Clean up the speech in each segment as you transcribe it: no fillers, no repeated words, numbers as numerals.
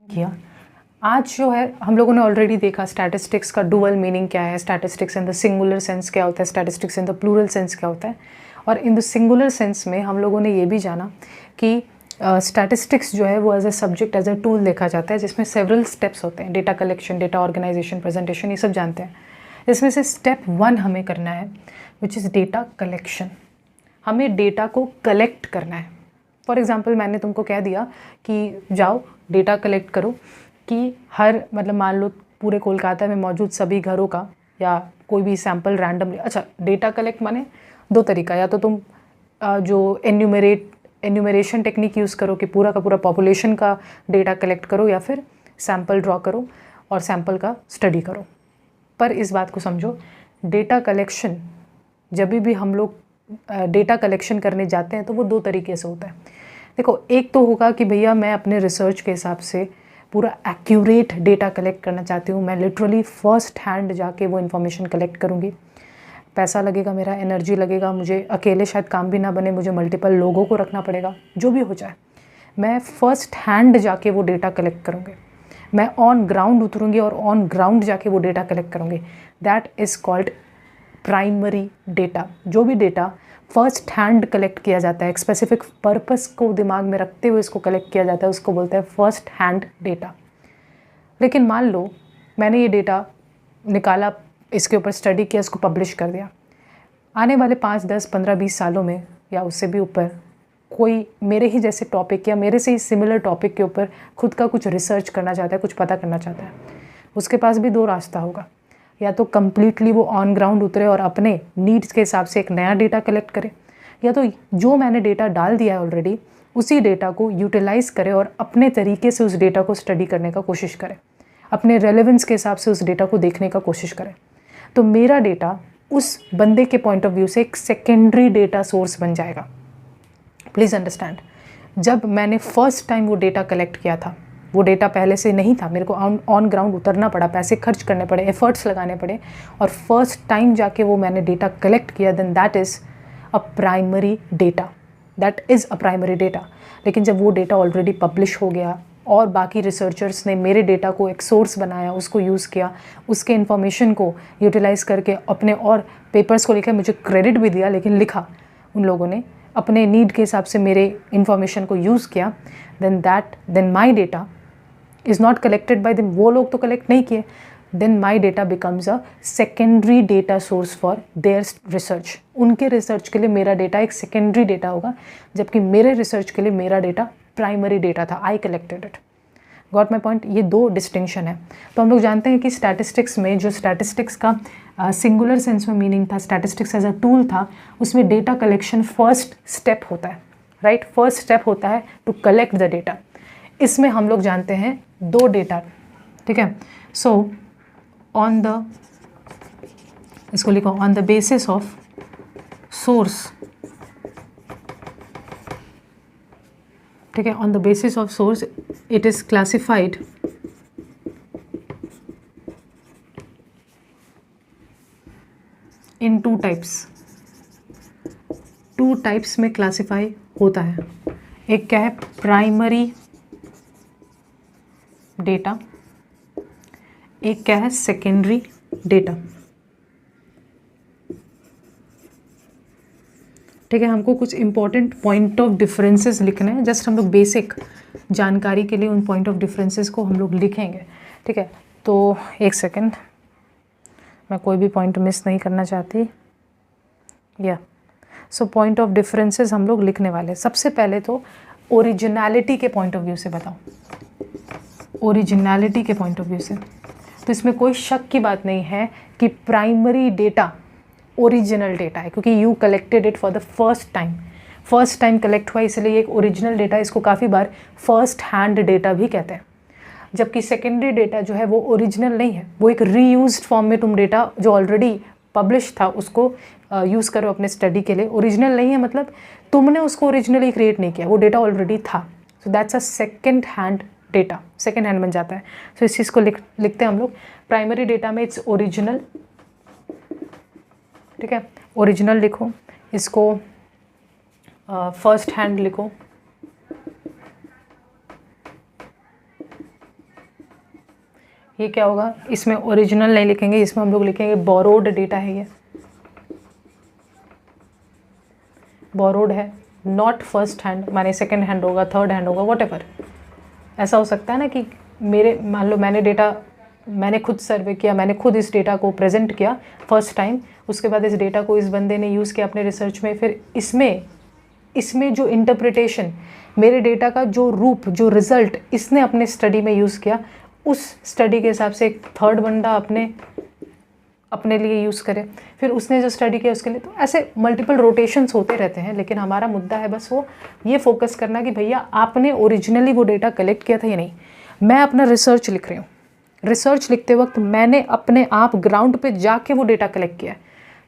किया। आज जो है हम लोगों ने ऑलरेडी देखा स्टैटिस्टिक्स का डुअल मीनिंग क्या है, statistics in the singular sense क्या होता है, statistics in the plural sense क्या होता है। और इन द सिंगुलर सेंस में हम लोगों ने ये भी जाना कि स्टैटिस्टिक्स जो है वो as a subject, as a tool देखा जाता है, जिसमें सेवरल स्टेप्स होते हैं, data collection, data organisation, presentation, ये सब जानते हैं। इसमें से स्टेप 1 हमें करना है विच इज़ डेटा कलेक्शन। हमें डेटा को कलेक्ट करना है। फॉर एग्ज़ाम्पल मैंने तुमको कह दिया कि जाओ डेटा कलेक्ट करो कि हर मतलब मान लो पूरे कोलकाता में मौजूद सभी घरों का या कोई भी सैम्पल रैंडमली। अच्छा, डेटा कलेक्ट माने 2 तरीका, या तो तुम जो एन्यूमरेशन टेक्निक यूज़ करो कि पूरा का पूरा पॉपुलेशन का डेटा कलेक्ट करो, या फिर सैम्पल ड्रॉ करो और सैम्पल का स्टडी करो। पर इस बात को समझो, डेटा कलेक्शन जब भी हम लोग डेटा कलेक्शन करने जाते हैं तो वो 2 तरीके से होता है। देखो, एक तो होगा कि भैया मैं अपने रिसर्च के हिसाब से पूरा एक्यूरेट डेटा कलेक्ट करना चाहती हूँ, मैं लिटरली फर्स्ट हैंड जाके वो इन्फॉर्मेशन कलेक्ट करूँगी। पैसा लगेगा, मेरा एनर्जी लगेगा, मुझे अकेले शायद काम भी ना बने, मुझे मल्टीपल लोगों को रखना पड़ेगा, जो भी हो जाए मैं फर्स्ट हैंड जाके वो डेटा कलेक्ट करूँगी। मैं ऑन ग्राउंड उतरूँगी और ऑन ग्राउंड जाके वो डेटा कलेक्ट करूँगी। That is called primary data. जो भी डेटा फर्स्ट हैंड कलेक्ट किया जाता है, एक स्पेसिफिक पर्पस को दिमाग में रखते हुए इसको कलेक्ट किया जाता है, उसको बोलते हैं फर्स्ट हैंड डेटा। लेकिन मान लो मैंने ये डेटा निकाला, इसके ऊपर स्टडी किया, इसको पब्लिश कर दिया। आने वाले 5, 10, 15, 20 सालों में या उससे भी ऊपर कोई मेरे ही जैसे टॉपिक या मेरे से ही सिमिलर टॉपिक के ऊपर खुद का कुछ रिसर्च करना चाहता है, कुछ पता करना चाहता है, उसके पास भी 2 रास्ता होगा। या तो कम्प्लीटली वो ऑन ग्राउंड उतरे और अपने नीड्स के हिसाब से एक नया डेटा कलेक्ट करे, या तो जो मैंने डेटा डाल दिया है ऑलरेडी उसी डेटा को यूटिलाइज़ करे और अपने तरीके से उस डेटा को स्टडी करने का कोशिश करे, अपने रेलेवेंस के हिसाब से उस डेटा को देखने का कोशिश करे। तो मेरा डेटा उस बंदे के पॉइंट ऑफ व्यू से एक सेकेंडरी डेटा सोर्स बन जाएगा। प्लीज़ अंडरस्टैंड, जब मैंने फर्स्ट टाइम वो डेटा कलेक्ट किया था, वो डेटा पहले से नहीं था, मेरे को ऑन ग्राउंड उतरना पड़ा, पैसे खर्च करने पड़े, एफर्ट्स लगाने पड़े, और फर्स्ट टाइम जाके वो मैंने डेटा कलेक्ट किया, then that is a primary data, that is a primary data. लेकिन जब वो डेटा ऑलरेडी पब्लिश हो गया और बाकी रिसर्चर्स ने मेरे डेटा को एक सोर्स बनाया, उसको यूज़ किया, उसके इन्फॉर्मेशन को यूटिलाइज़ करके अपने और पेपर्स को लिखा, मुझे क्रेडिट भी दिया, लेकिन लिखा उन लोगों ने अपने नीड के हिसाब से मेरे इन्फॉर्मेशन को यूज़ किया, then my data is not collected by them. वो लोग तो कलेक्ट नहीं किए, then my data becomes a secondary data source for their research. उनके रिसर्च के लिए मेरा डेटा एक सेकेंडरी डेटा होगा, जबकि मेरे रिसर्च के लिए मेरा डेटा प्राइमरी डेटा था, I collected it. Got my point? ये 2 डिस्टिंक्शन है। तो हम लोग जानते हैं कि स्टैटिस्टिक्स में जो स्टैटिस्टिक्स का सिंगुलर सेंस में मीनिंग था, स्टैटिस्टिक्स एज अ टूल था, उसमें डेटा कलेक्शन फर्स्ट स्टेप होता है, राइट? फर्स्ट स्टेप होता है टू कलेक्ट द डेटा। इसमें हम लोग जानते हैं 2 डेटा, ठीक है? सो ऑन द, इसको लिखो, on the basis of source, ठीक है? On the basis of source it is classified in 2 types. 2 types में क्लासिफाई होता है। एक क्या है? प्राइमरी डेटा, एक क्या है? सेकेंडरी डेटा, ठीक है? हमको कुछ इंपॉर्टेंट पॉइंट ऑफ डिफरेंसेस लिखने हैं, जस्ट हम लोग बेसिक जानकारी के लिए उन पॉइंट ऑफ डिफरेंसेस को हम लोग लिखेंगे, ठीक है? तो एक सेकेंड, मैं कोई भी पॉइंट मिस नहीं करना चाहती। या सो पॉइंट ऑफ डिफरेंसेस हम लोग लिखने वाले। सबसे पहले तो ओरिजिनलिटी के पॉइंट ऑफ व्यू से बताओ, ओरिजिनलिटी के पॉइंट ऑफ व्यू से तो इसमें कोई शक की बात नहीं है कि प्राइमरी डेटा ओरिजिनल डेटा है, क्योंकि you collected it for the first time collect हुआ, इसलिए एक ओरिजिनल डेटा। इसको काफ़ी बार फर्स्ट हैंड डेटा भी कहते हैं। जबकि सेकेंडरी डेटा जो है वो ओरिजिनल नहीं है, वो एक रीयूज्ड फॉर्म में तुम डेटा जो ऑलरेडी पब्लिश था उसको यूज़ करो अपने स्टडी के लिए। ओरिजिनल नहीं है मतलब तुमने उसको ओरिजिनली क्रिएट नहीं किया, वो डेटा ऑलरेडी था। So that's a second hand data, second hand बन जाता है। सो इस चीज़ को लिखते हैं हम लोग। प्राइमरी डेटा में इट्स ओरिजिनल, ठीक है? ओरिजिनल लिखो, इसको फर्स्ट हैंड लिखो, ये क्या होगा, इसमें ओरिजिनल नहीं लिखेंगे, इसमें हम लोग लिखेंगे बोरोड डेटा है, ये बोरोड है, नॉट फर्स्ट हैंड, माने सेकंड हैंड होगा, थर्ड हैंड होगा, व्हाटएवर। ऐसा हो सकता है ना कि मेरे, मान लो मैंने डेटा, मैंने खुद सर्वे किया, मैंने खुद इस डेटा को प्रेजेंट किया फर्स्ट टाइम, उसके बाद इस डेटा को इस बंदे ने यूज़ किया अपने रिसर्च में, फिर इसमें जो इंटरप्रिटेशन, मेरे डेटा का जो रूप, जो रिज़ल्ट इसने अपने स्टडी में यूज़ किया, उस स्टडी के हिसाब से एक थर्ड बंदा अपने लिए यूज़ करे, फिर उसने जो स्टडी किया उसके लिए। तो ऐसे मल्टीपल रोटेशंस होते रहते हैं, लेकिन हमारा मुद्दा है बस वो ये फोकस करना कि भैया आपने ओरिजिनली वो डेटा कलेक्ट किया था या नहीं। मैं अपना रिसर्च लिख रही हूँ, रिसर्च लिखते वक्त मैंने अपने आप ग्राउंड पे जाके वो डेटा कलेक्ट किया है,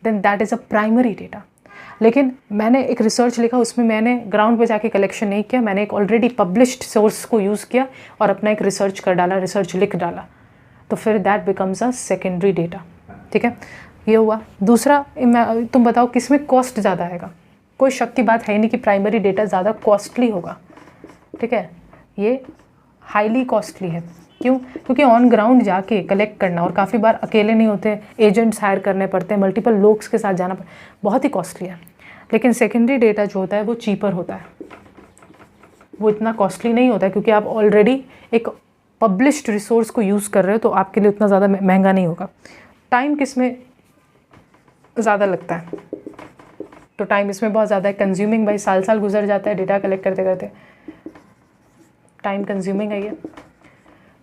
then that is a primary data. लेकिन मैंने एक रिसर्च लिखा, उसमें मैंने ग्राउंड पे जाके कलेक्शन नहीं किया, मैंने एक ऑलरेडी पब्लिश्ड सोर्स को यूज़ किया और अपना एक रिसर्च कर डाला, रिसर्च लिख डाला, तो फिर that becomes a secondary data. ठीक है, ये हुआ। दूसरा, तुम बताओ किस में कॉस्ट ज़्यादा आएगा? कोई शक की बात है नहीं कि प्राइमरी डेटा ज़्यादा कॉस्टली होगा। ठीक है, ये हाईली कॉस्टली है। क्यों? क्योंकि ऑन ग्राउंड जाके कलेक्ट करना, और काफ़ी बार अकेले नहीं होते, एजेंट्स हायर करने पड़ते हैं, मल्टीपल लोग्स के साथ जाना पड़ता, बहुत ही कॉस्टली है। लेकिन सेकेंडरी डेटा जो होता है वो चीपर होता है, वो इतना कॉस्टली नहीं होता है, क्योंकि आप ऑलरेडी एक पब्लिश्ड रिसोर्स को यूज़ कर रहे हो, तो आपके लिए उतना ज़्यादा महंगा नहीं होगा। टाइम किस में ज़्यादा लगता है? तो टाइम इसमें बहुत ज़्यादा है, कंज्यूमिंग, भाई साल साल गुजर जाता है डेटा कलेक्ट करते करते, टाइम कंज्यूमिंग है ये।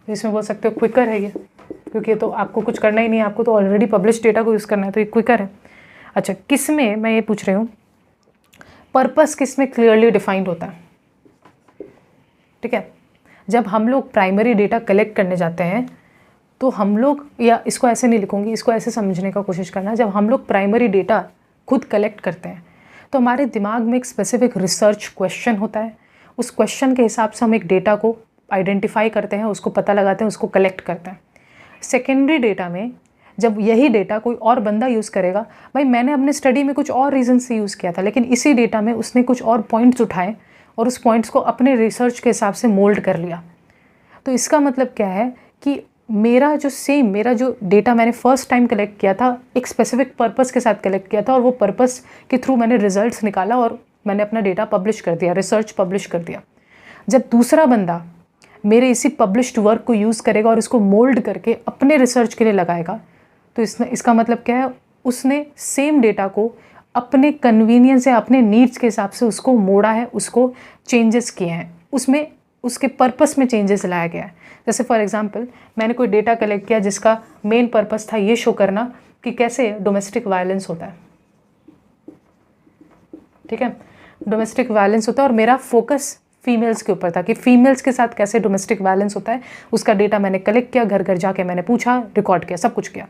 इसमें बोल सकते हो क्विकर है ये, क्योंकि तो आपको कुछ करना ही नहीं है, आपको तो ऑलरेडी पब्लिश डेटा को यूज़ करना है, तो ये क्विकर है। अच्छा, किस में, मैं ये पूछ रही हूँ, पर्पस किस में क्लियरली डिफाइंड होता है? ठीक है, जब हम लोग प्राइमरी डेटा कलेक्ट करने जाते हैं तो हम लोग, या इसको ऐसे नहीं लिखूँगी, इसको ऐसे समझने का कोशिश करना, जब हम लोग प्राइमरी डेटा खुद कलेक्ट करते हैं तो हमारे दिमाग में एक स्पेसिफिक रिसर्च क्वेश्चन होता है, उस क्वेश्चन के हिसाब से हम एक डेटा को आइडेंटिफाई करते हैं, उसको पता लगाते हैं, उसको कलेक्ट करते हैं। सेकेंडरी डेटा में जब यही डेटा कोई और बंदा यूज़ करेगा, भाई मैंने अपने स्टडी में कुछ और रीज़न से यूज़ किया था, लेकिन इसी डेटा में उसने कुछ और पॉइंट्स उठाए और उस पॉइंट्स को अपने रिसर्च के हिसाब से मोल्ड कर लिया। तो इसका मतलब क्या है कि मेरा जो डेटा मैंने फर्स्ट टाइम कलेक्ट किया था, एक स्पेसिफिक पर्पस के साथ कलेक्ट किया था, और वो पर्पस के थ्रू मैंने रिजल्ट्स निकाला और मैंने अपना डेटा पब्लिश कर दिया, रिसर्च पब्लिश कर दिया। जब दूसरा बंदा मेरे इसी पब्लिश्ड वर्क को यूज़ करेगा और इसको मोल्ड करके अपने रिसर्च के लिए लगाएगा, तो इसका मतलब क्या है, उसने सेम डेटा को अपने कन्वीनियंस या अपने नीड्स के हिसाब से उसको मोड़ा है, उसको चेंजेस किए हैं, उसमें उसके पर्पस में चेंजेस लाया गया है। जैसे फॉर एग्जांपल, मैंने कोई डेटा कलेक्ट किया जिसका मेन पर्पस था ये शो करना कि कैसे डोमेस्टिक वायलेंस होता है। ठीक है, डोमेस्टिक वायलेंस होता है, और मेरा फोकस फीमेल्स के ऊपर था कि फीमेल्स के साथ कैसे डोमेस्टिक वायलेंस होता है। उसका डेटा मैंने कलेक्ट किया, घर घर जाके मैंने पूछा, रिकॉर्ड किया, सब कुछ किया।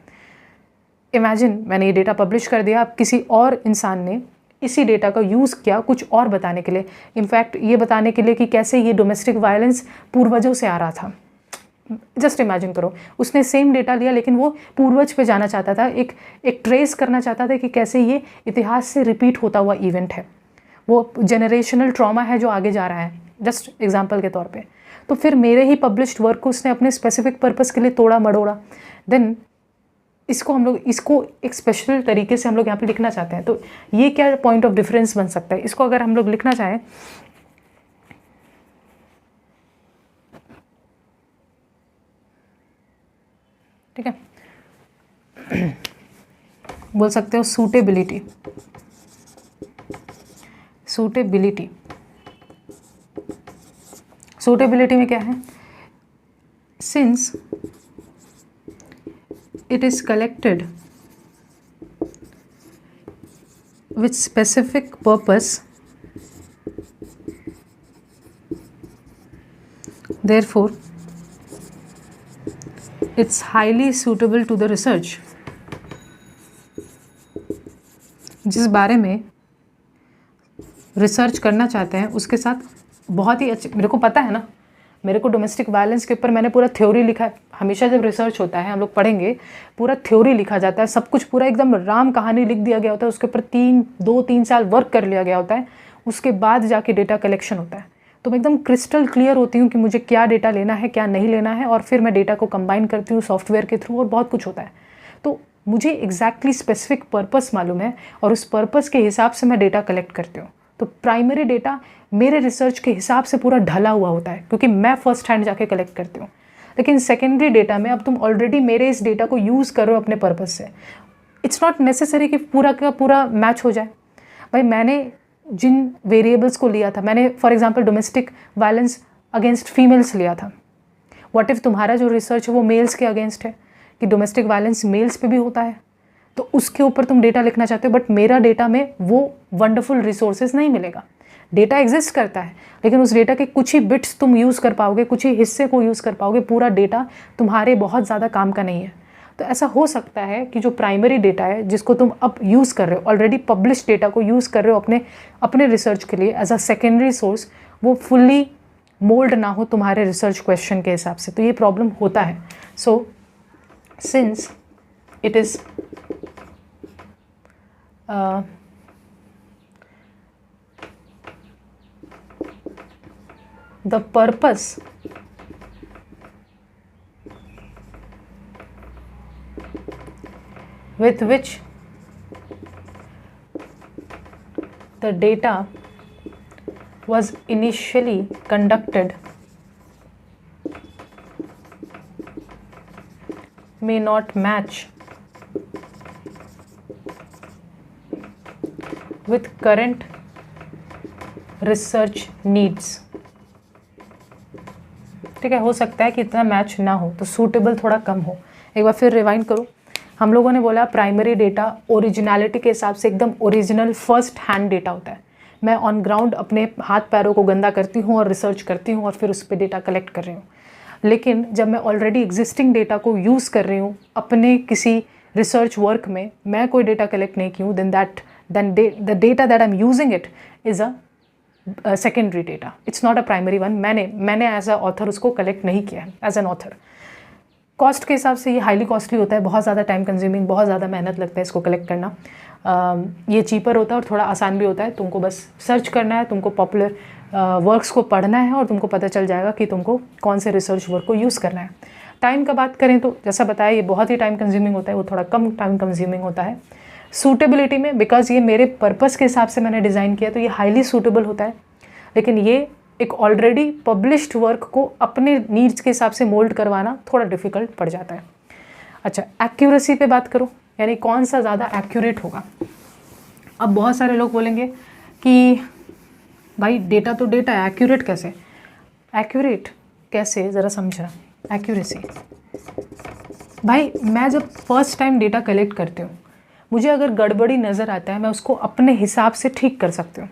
इमेजिन मैंने ये डेटा पब्लिश कर दिया, अब किसी और इंसान ने इसी डेटा का यूज़ किया कुछ और बताने के लिए, इनफैक्ट ये बताने के लिए कि कैसे ये डोमेस्टिक वायलेंस पूर्वजों से आ रहा था। जस्ट इमेजिन करो, उसने सेम डेटा लिया लेकिन वो पूर्वज पे जाना चाहता था, एक ट्रेस करना चाहता था कि कैसे ये इतिहास से रिपीट होता हुआ इवेंट है, वो जनरेशनल ट्रॉमा है जो आगे जा रहा है, जस्ट एग्जाम्पल के तौर पे। तो फिर मेरे ही पब्लिश्ड वर्क को उसने अपने स्पेसिफिक पर्पस के लिए तोड़ा मड़ोड़ा, देन इसको एक स्पेशल तरीके से हम लोग यहाँ पे लिखना चाहते हैं। तो ये क्या पॉइंट ऑफ डिफरेंस बन सकता है? इसको अगर हम लोग लिखना चाहें, ठीक है, बोल सकते हो सूटेबिलिटी। सूटेबिलिटी में क्या है? Since it is collected with specific purpose, therefore it's highly suitable to the research। जिस बारे में रिसर्च करना चाहते हैं उसके साथ बहुत ही अच्छे, मेरे को पता है ना, मेरे को डोमेस्टिक वायलेंस के ऊपर मैंने पूरा थ्योरी लिखा है। हमेशा जब रिसर्च होता है हम लोग पढ़ेंगे, पूरा थ्योरी लिखा जाता है, सब कुछ पूरा एकदम राम कहानी लिख दिया गया होता है, उसके ऊपर 2-3 साल वर्क कर लिया गया होता है, उसके बाद जाके डेटा कलेक्शन होता है। तो मैं एकदम क्रिस्टल क्लियर होती हूँ कि मुझे क्या डेटा लेना है, क्या नहीं लेना है, और फिर मैं डेटा को कंबाइन करती हूँ सॉफ्टवेयर के थ्रू, और बहुत कुछ होता है। तो मुझे एग्जैक्टली स्पेसिफिक पर्पस मालूम है और उस पर्पस के हिसाब से मैं डेटा कलेक्ट करती हूँ। तो प्राइमरी डेटा मेरे रिसर्च के हिसाब से पूरा ढला हुआ होता है, क्योंकि मैं फर्स्ट हैंड जाके कलेक्ट करती हूँ। लेकिन सेकेंडरी डेटा में अब तुम ऑलरेडी मेरे इस डेटा को यूज़ कर रहे हो अपने पर्पस से। इट्स नॉट नेसेसरी कि पूरा का पूरा मैच हो जाए। भाई मैंने जिन वेरिएबल्स को लिया था, मैंने for example domestic violence against females लिया था। व्हाट इफ़ तुम्हारा जो रिसर्च है वो मेल्स के अगेंस्ट है, कि डोमेस्टिक वायलेंस मेल्स पे भी होता है, तो उसके ऊपर तुम डेटा लिखना चाहते हो, बट मेरा डेटा में वो वंडरफुल रिसोर्सेज नहीं मिलेगा। डेटा एग्जिस्ट करता है, लेकिन उस डेटा के कुछ ही बिट्स तुम यूज़ कर पाओगे, कुछ ही हिस्से को यूज़ कर पाओगे, पूरा डेटा तुम्हारे बहुत ज़्यादा काम का नहीं है। तो ऐसा हो सकता है कि जो प्राइमरी डेटा है जिसको तुम अब यूज़ कर रहे हो, ऑलरेडी पब्लिश डेटा को यूज़ कर रहे हो अपने रिसर्च के लिए एज अ सेकेंडरी सोर्स, वो फुल्ली मोल्ड ना हो तुम्हारे रिसर्च क्वेश्चन के हिसाब से। तो ये प्रॉब्लम होता है। So since it is the purpose with which the data was initially conducted may not match with current research needs। ठीक है, हो सकता है कि इतना मैच ना हो, तो सूटेबल थोड़ा कम हो। एक बार फिर रिवाइंड करो। हम लोगों ने बोला प्राइमरी डेटा ओरिजिनलिटी के हिसाब से एकदम ओरिजिनल फर्स्ट हैंड डेटा होता है। मैं ऑन ग्राउंड अपने हाथ पैरों को गंदा करती हूँ और रिसर्च करती हूँ और फिर उस पर डेटा कलेक्ट कर रही हूँ। लेकिन जब मैं ऑलरेडी एग्जिस्टिंग डेटा को यूज़ कर रही हूँ अपने किसी रिसर्च वर्क में, मैं कोई डेटा कलेक्ट नहीं की हूँ, then the data that I am using it is a secondary data, it's not a primary one. मैंने एज अ ऑथर उसको कलेक्ट नहीं किया है एज एन ऑथर। कॉस्ट के हिसाब से ये हाईली कॉस्टली होता है, बहुत ज़्यादा टाइम कंज्यूमिंग, बहुत ज़्यादा मेहनत लगता है इसको कलेक्ट करना। ये चीपर होता है और थोड़ा आसान भी होता है। तुमको बस सर्च करना है, तुमको पॉपुलर वर्क्स को पढ़ना है और तुमको पता चल जाएगा कि तुमको कौन से रिसर्च वर्क को यूज़ करना है। टाइम का बात करें तो जैसा बताया ये बहुत ही टाइम कंज्यूमिंग होता है, वो थोड़ा कम टाइम कंज्यूमिंग होता है। सूटेबिलिटी में, बिकॉज ये मेरे पर्पस के हिसाब से मैंने डिज़ाइन किया, तो ये हाईली सूटेबल होता है। लेकिन ये एक ऑलरेडी पब्लिश्ड वर्क को अपने नीड्स के हिसाब से मोल्ड करवाना थोड़ा डिफ़िकल्ट पड़ जाता है। अच्छा, एक्यूरेसी पे बात करो, यानी कौन सा ज़्यादा एक्यूरेट होगा। अब बहुत सारे लोग बोलेंगे कि भाई डेटा तो डेटा है, एक्यूरेट कैसे? एक्यूरेट कैसे, ज़रा समझना। एक्यूरेसी, भाई मैं जब फर्स्ट टाइम डेटा कलेक्ट करती हूँ, मुझे अगर गड़बड़ी नज़र आता है मैं उसको अपने हिसाब से ठीक कर सकती हूँ।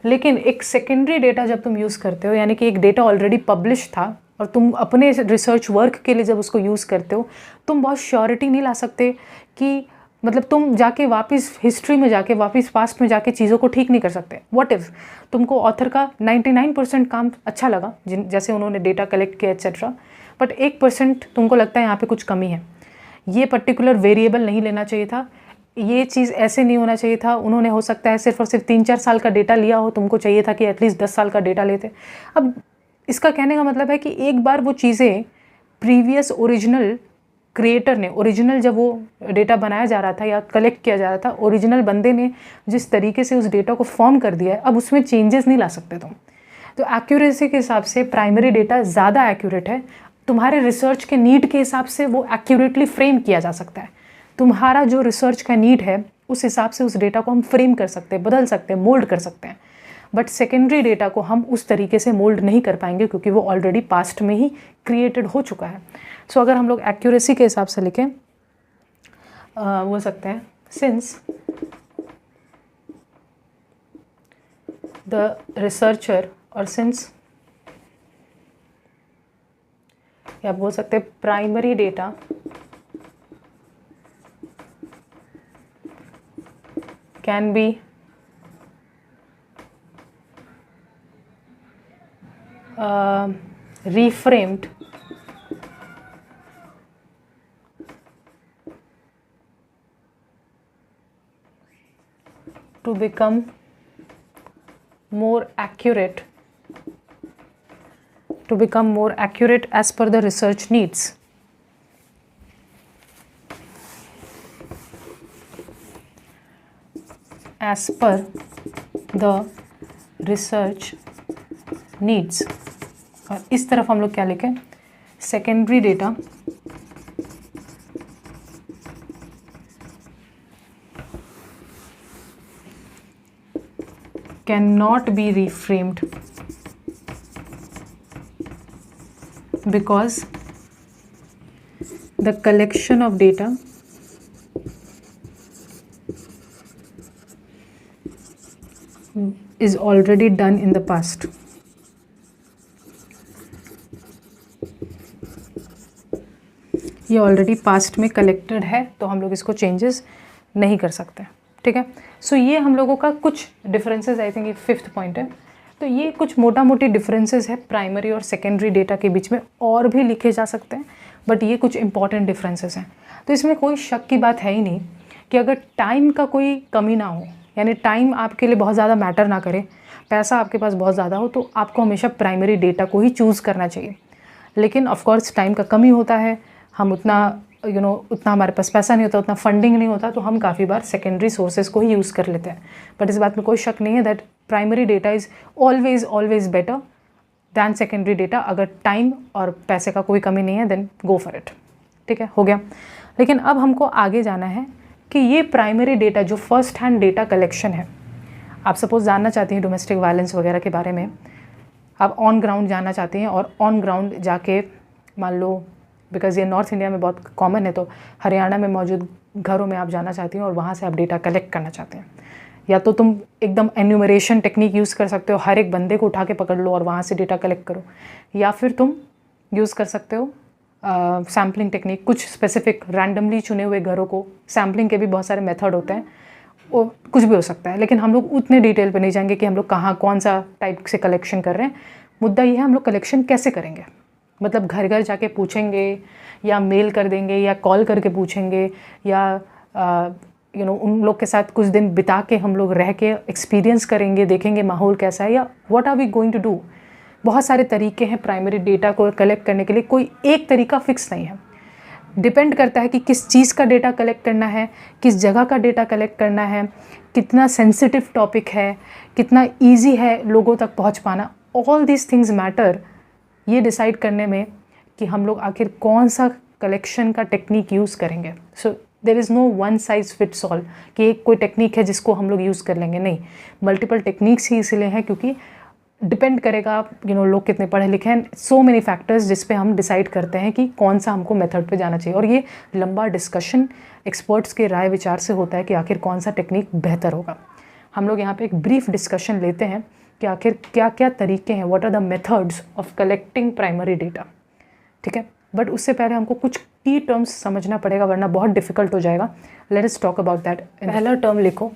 लेकिन एक सेकेंडरी डेटा जब तुम यूज़ करते हो, यानी कि एक डेटा ऑलरेडी पब्लिश था और तुम अपने रिसर्च वर्क के लिए जब उसको यूज़ करते हो, तुम बहुत श्योरिटी नहीं ला सकते कि मतलब तुम जाके वापस हिस्ट्री में जाके वापस पास्ट में जाके चीज़ों को ठीक नहीं कर सकते। व्हाट इफ़ तुमको ऑथर का 99% काम अच्छा लगा, जैसे उन्होंने डेटा कलेक्ट किया एक्सेट्रा, बट 1% तुमको लगता है यहाँ पे कुछ कमी है, ये पर्टिकुलर वेरिएबल नहीं लेना चाहिए था, ये चीज़ ऐसे नहीं होना चाहिए था, उन्होंने हो सकता है सिर्फ और सिर्फ 3-4 साल का डेटा लिया हो, तुमको चाहिए था कि एटलीस्ट 10 साल का डेटा लेते। अब इसका कहने का मतलब है कि एक बार वो चीज़ें प्रीवियस ओरिजिनल क्रिएटर ने, ओरिजिनल जब वो डेटा बनाया जा रहा था या कलेक्ट किया जा रहा था, ओरिजिनल बंदे ने जिस तरीके से उस डेटा को फॉर्म कर दिया है, अब उसमें चेंजेस नहीं ला सकते तुम। तो एक्यूरेसी के हिसाब से प्राइमरी डेटा ज़्यादा एक्यूरेट है। तुम्हारे रिसर्च के नीड के हिसाब से वो एक्यूरेटली फ्रेम किया जा सकता है। तुम्हारा जो रिसर्च का नीड है उस हिसाब से उस डेटा को हम फ्रेम कर सकते हैं, बदल सकते हैं, मोल्ड कर सकते हैं। बट सेकेंडरी डेटा को हम उस तरीके से मोल्ड नहीं कर पाएंगे क्योंकि वो ऑलरेडी पास्ट में ही क्रिएटेड हो चुका है। सो अगर हम लोग एक्यूरेसी के हिसाब से लिखें बोल सकते हैं, सिंस द रिसर्चर, और सिंस, या बोल सकते हैं primary data can be reframed to become more accurate to become more accurate as per the research needs. As per the research needs. और इस तरफ हम लोग क्या लिखें, secondary data cannot be reframed because the collection of data is already done in the past. ये already past में collected है, तो हम लोग इसको चेंजेस नहीं कर सकते, ठीक है। सो ये हम लोगों का कुछ डिफरेंसेस, आई थिंक ये 5th पॉइंट है। तो ये कुछ मोटा मोटी डिफरेंसेस है प्राइमरी और सेकेंडरी डेटा के बीच में, और भी लिखे जा सकते हैं, बट ये कुछ इंपॉर्टेंट डिफरेंसेस हैं। तो इसमें कोई शक की बात है ही नहीं कि अगर टाइम का कोई कमी ना हो, यानी टाइम आपके लिए बहुत ज़्यादा मैटर ना करे, पैसा आपके पास बहुत ज़्यादा हो, तो आपको हमेशा प्राइमरी डेटा को ही चूज़ करना चाहिए। लेकिन ऑफकोर्स टाइम का कमी होता है, हम उतना उतना हमारे पास पैसा नहीं होता, उतना फंडिंग नहीं होता, तो हम काफ़ी बार सेकेंडरी सोर्सेज को ही यूज़ कर लेते हैं। बट इस बात में कोई शक नहीं है that primary data is always better than secondary data. अगर टाइम और पैसे का कोई कमी नहीं है देन गो फॉर इट, ठीक है, हो गया। लेकिन अब हमको आगे जाना है कि ये प्राइमरी डेटा जो फर्स्ट हैंड डेटा कलेक्शन है, आप सपोज जानना चाहती हैं डोमेस्टिक वायलेंस वगैरह के बारे में, आप ऑन ग्राउंड जानना चाहती हैं, और ऑन ग्राउंड जाके मान लो, बिकॉज़ ये नॉर्थ इंडिया में बहुत कॉमन है, तो हरियाणा में मौजूद घरों में आप जाना चाहती हैं और वहाँ से आप डेटा कलेक्ट करना चाहते हैं, या तो तुम एकदम एन्यूमरेशन टेक्निक यूज़ कर सकते हो, हर एक बंदे को उठा के पकड़ लो और वहाँ से डेटा कलेक्ट करो, या फिर तुम यूज़ कर सकते हो सैम्पलिंग टेक्निक, कुछ स्पेसिफिक रैंडमली चुने हुए घरों को, सैम्पलिंग के भी बहुत सारे मेथड होते हैं, वो कुछ भी हो सकता है। लेकिन हम लोग उतने डिटेल पे नहीं जाएंगे कि हम लोग कहाँ कौन सा टाइप से कलेक्शन कर रहे हैं। मुद्दा ये है हम लोग कलेक्शन कैसे करेंगे, मतलब घर घर जाके पूछेंगे, या मेल कर देंगे, या कॉल करके पूछेंगे, या उन लोग के साथ कुछ दिन बिता के हम लोग रह के एक्सपीरियंस करेंगे, देखेंगे माहौल कैसा है, या what are we going to do. बहुत सारे तरीके हैं प्राइमरी डेटा को कलेक्ट करने के लिए, कोई एक तरीका फिक्स नहीं है, डिपेंड करता है कि किस चीज़ का डेटा कलेक्ट करना है, किस जगह का डेटा कलेक्ट करना है, कितना सेंसिटिव टॉपिक है, कितना ईजी है लोगों तक पहुँच पाना। ऑल दीज थिंग्स मैटर ये डिसाइड करने में कि हम लोग आखिर कौन सा कलेक्शन का टेक्निक यूज़ करेंगे। So there is no one size fits all कि एक कोई टेक्निक है जिसको हम लोग यूज़ कर लेंगे, नहीं, मल्टीपल टेक्निक्स ही इसलिए हैं क्योंकि डिपेंड करेगा लोग कितने पढ़े लिखे हैं, सो मेनी फैक्टर्स जिस पे हम डिसाइड करते हैं कि कौन सा हमको मेथड पे जाना चाहिए। और ये लंबा डिस्कशन एक्सपर्ट्स के राय विचार से होता है कि आखिर कौन सा टेक्निक बेहतर होगा। हम लोग यहाँ पे एक ब्रीफ डिस्कशन लेते हैं कि आखिर क्या क्या तरीके हैं, what are the methods of collecting primary data, ठीक है। बट उससे पहले हमको कुछ की टर्म्स समझना पड़ेगा, वरना बहुत डिफिकल्ट हो जाएगा। Let us talk about that. पहला टर्म लिखो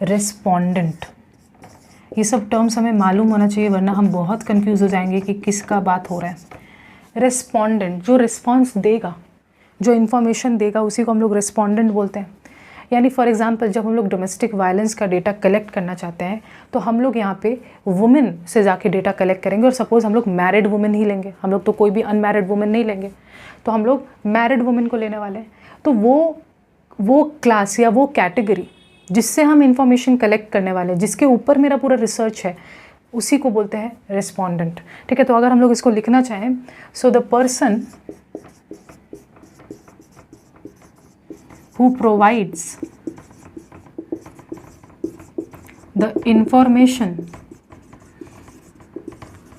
रिस्पोंडेंट। ये सब टर्म्स हमें मालूम होना चाहिए, वरना हम बहुत कंफ्यूज हो जाएंगे कि किसका बात हो रहा है। रिस्पोंडेंट जो रिस्पॉन्स देगा, जो इन्फॉर्मेशन देगा, उसी को हम लोग रिस्पोंडेंट बोलते हैं। यानी फॉर एग्जांपल जब हम लोग डोमेस्टिक वायलेंस का डेटा कलेक्ट करना चाहते हैं, तो हम लोग यहाँ पे वुमेन से जाके डेटा कलेक्ट करेंगे, और सपोज़ हम लोग मैरिड वुमेन ही लेंगे, हम लोग तो कोई भी अनमैरिड वुमेन नहीं लेंगे, तो हम लोग मैरिड वुमेन को लेने वाले हैं। तो वो क्लास या वो कैटेगरी जिससे हम इंफॉर्मेशन कलेक्ट करने वाले हैं, जिसके ऊपर मेरा पूरा रिसर्च है, उसी को बोलते हैं रिस्पोंडेंट, ठीक है। तो अगर हम लोग इसको लिखना चाहें, so the person who provides the information,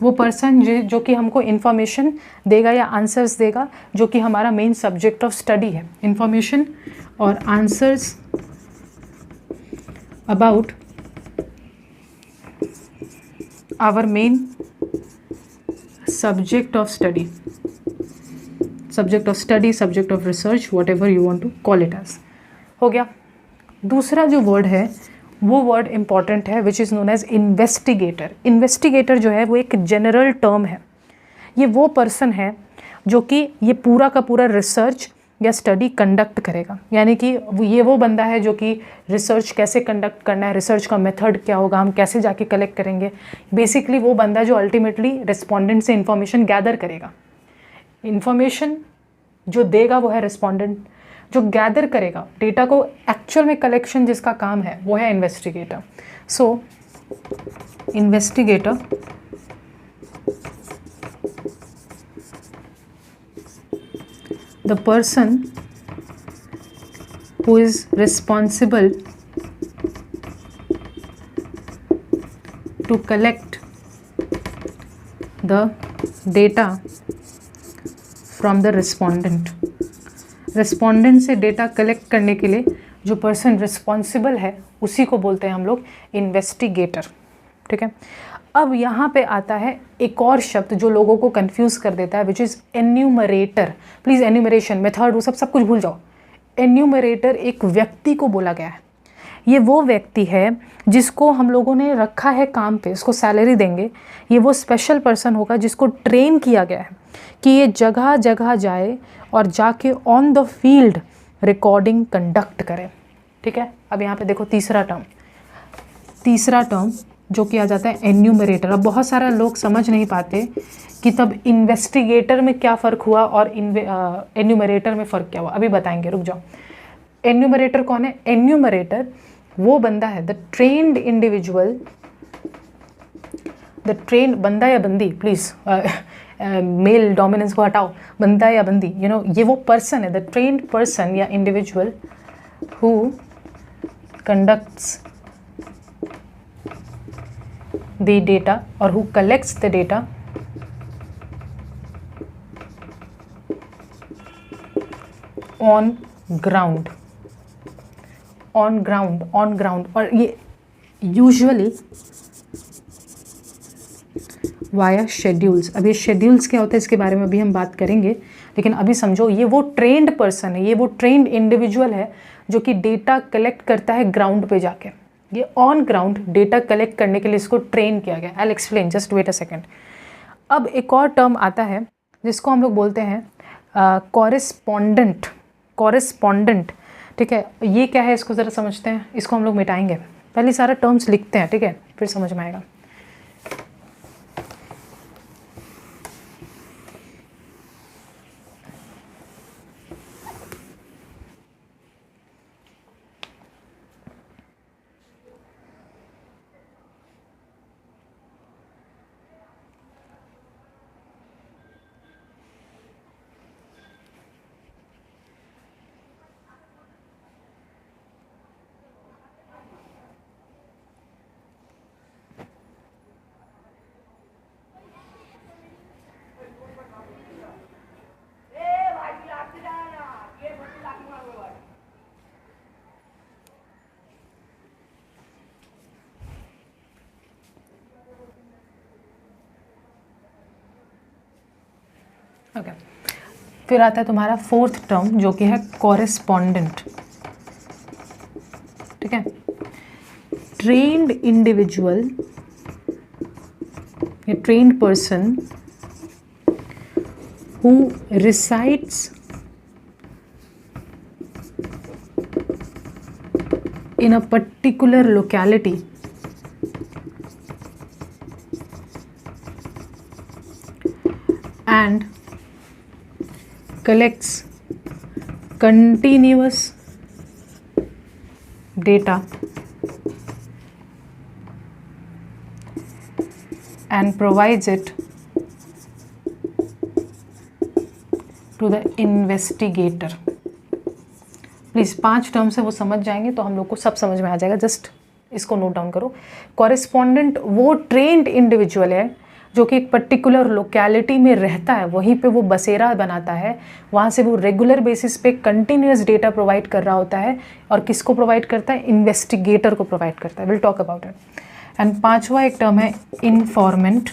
वो पर्सन जो कि हमको इन्फॉर्मेशन देगा या आंसर्स देगा, जो कि हमारा मेन सब्जेक्ट ऑफ स्टडी है, इन्फॉर्मेशन और answers about our main subject of study, subject of study, subject of research, whatever you want to call it as, हो गया। दूसरा जो वर्ड है वो वर्ड इंपॉर्टेंट है, which is known as investigator. Investigator जो है वो एक जनरल टर्म है। ये वो पर्सन है जो कि ये पूरा का पूरा रिसर्च या स्टडी कंडक्ट करेगा, यानी कि ये वो बंदा है जो कि रिसर्च कैसे कंडक्ट करना है, रिसर्च का मेथड क्या होगा, हम कैसे जाके कलेक्ट करेंगे, बेसिकली वो बंदा जो अल्टीमेटली रिस्पोंडेंट से इन्फॉर्मेशन गैदर करेगा। इन्फॉर्मेशन जो देगा वो है रिस्पोंडेंट, जो गैदर करेगा डेटा को एक्चुअल में कलेक्शन जिसका काम है वो है investigator. So investigator the person who is responsible to collect the data from the respondent। Respondent से डेटा कलेक्ट करने के लिए जो पर्सन रिस्पॉन्सिबल है उसी को बोलते हैं हम लोग इन्वेस्टिगेटर। ठीक है, अब यहाँ पे आता है एक और शब्द जो लोगों को कंफ्यूज कर देता है, which is enumerator. Please enumeration method वो सब कुछ भूल जाओ। एन्यूमरेटर एक व्यक्ति को बोला गया है। ये वो व्यक्ति है जिसको हम लोगों ने रखा है काम पे, इसको सैलरी देंगे। ये वो स्पेशल पर्सन होगा जिसको ट्रेन किया गया है कि ये जगह जगह जाए और जाके on the field recording conduct करे। ठीक है, अब यहाँ पे देखो तीसरा टर्म जो किया जाता है एन्यूमरेटर। अब बहुत सारा लोग समझ नहीं पाते कि तब इन्वेस्टिगेटर में क्या फ़र्क हुआ और एन्यूमरेटर में फ़र्क क्या हुआ, अभी बताएंगे, रुक जाओ। एन्यूमरेटर कौन है? एन्यूमरेटर वो बंदा है, the trained individual, the train बंदा या बंदी, प्लीज़ मेल डोमिनेंस को हटाओ, बंदा या बंदी, ये वो पर्सन है, द ट्रेन्ड पर्सन या individual who conducts the data or who collects the data on ground। और ये यूजुअली वाया शेड्यूल्स। अब ये शेड्यूल्स क्या होता है इसके बारे में भी हम बात करेंगे, लेकिन अभी समझो ये वो ट्रेंड पर्सन है, ये वो ट्रेंड इंडिविजुअल है जो कि डेटा कलेक्ट करता है ग्राउंड पे जाके। ये ऑन ग्राउंड डेटा कलेक्ट करने के लिए इसको ट्रेन किया गया। I will explain, just wait a second. अब एक और टर्म आता है जिसको हम लोग बोलते हैं कॉरेस्पॉन्डेंट। ठीक है, ये क्या है इसको ज़रा समझते हैं, इसको हम लोग मिटाएंगे, पहले सारा टर्म्स लिखते हैं, ठीक है, फिर समझ में आएगा। ओके, फिर आता है तुम्हारा फोर्थ टर्म जो कि है कॉरेस्पॉन्डेंट। ठीक है, ट्रेन्ड इंडिविजुअल या trained person who resides in a particular locality and collects continuous data and provides it to the investigator। Please 5 terms है वो समझ जाएंगे तो हम लोग को सब समझ में आ जाएगा, जस्ट इसको नोट डाउन करो। कॉरेस्पॉन्डेंट वो ट्रेंड इंडिविजुअल है जो कि एक पर्टिकुलर लोकेलिटी में रहता है, वहीं पे वो बसेरा बनाता है, वहाँ से वो रेगुलर बेसिस पे कंटिन्यूस डेटा प्रोवाइड कर रहा होता है। और किसको प्रोवाइड करता है? इन्वेस्टिगेटर को प्रोवाइड करता है। Will talk about it. And 5वां एक टर्म है इन्फॉर्मेंट।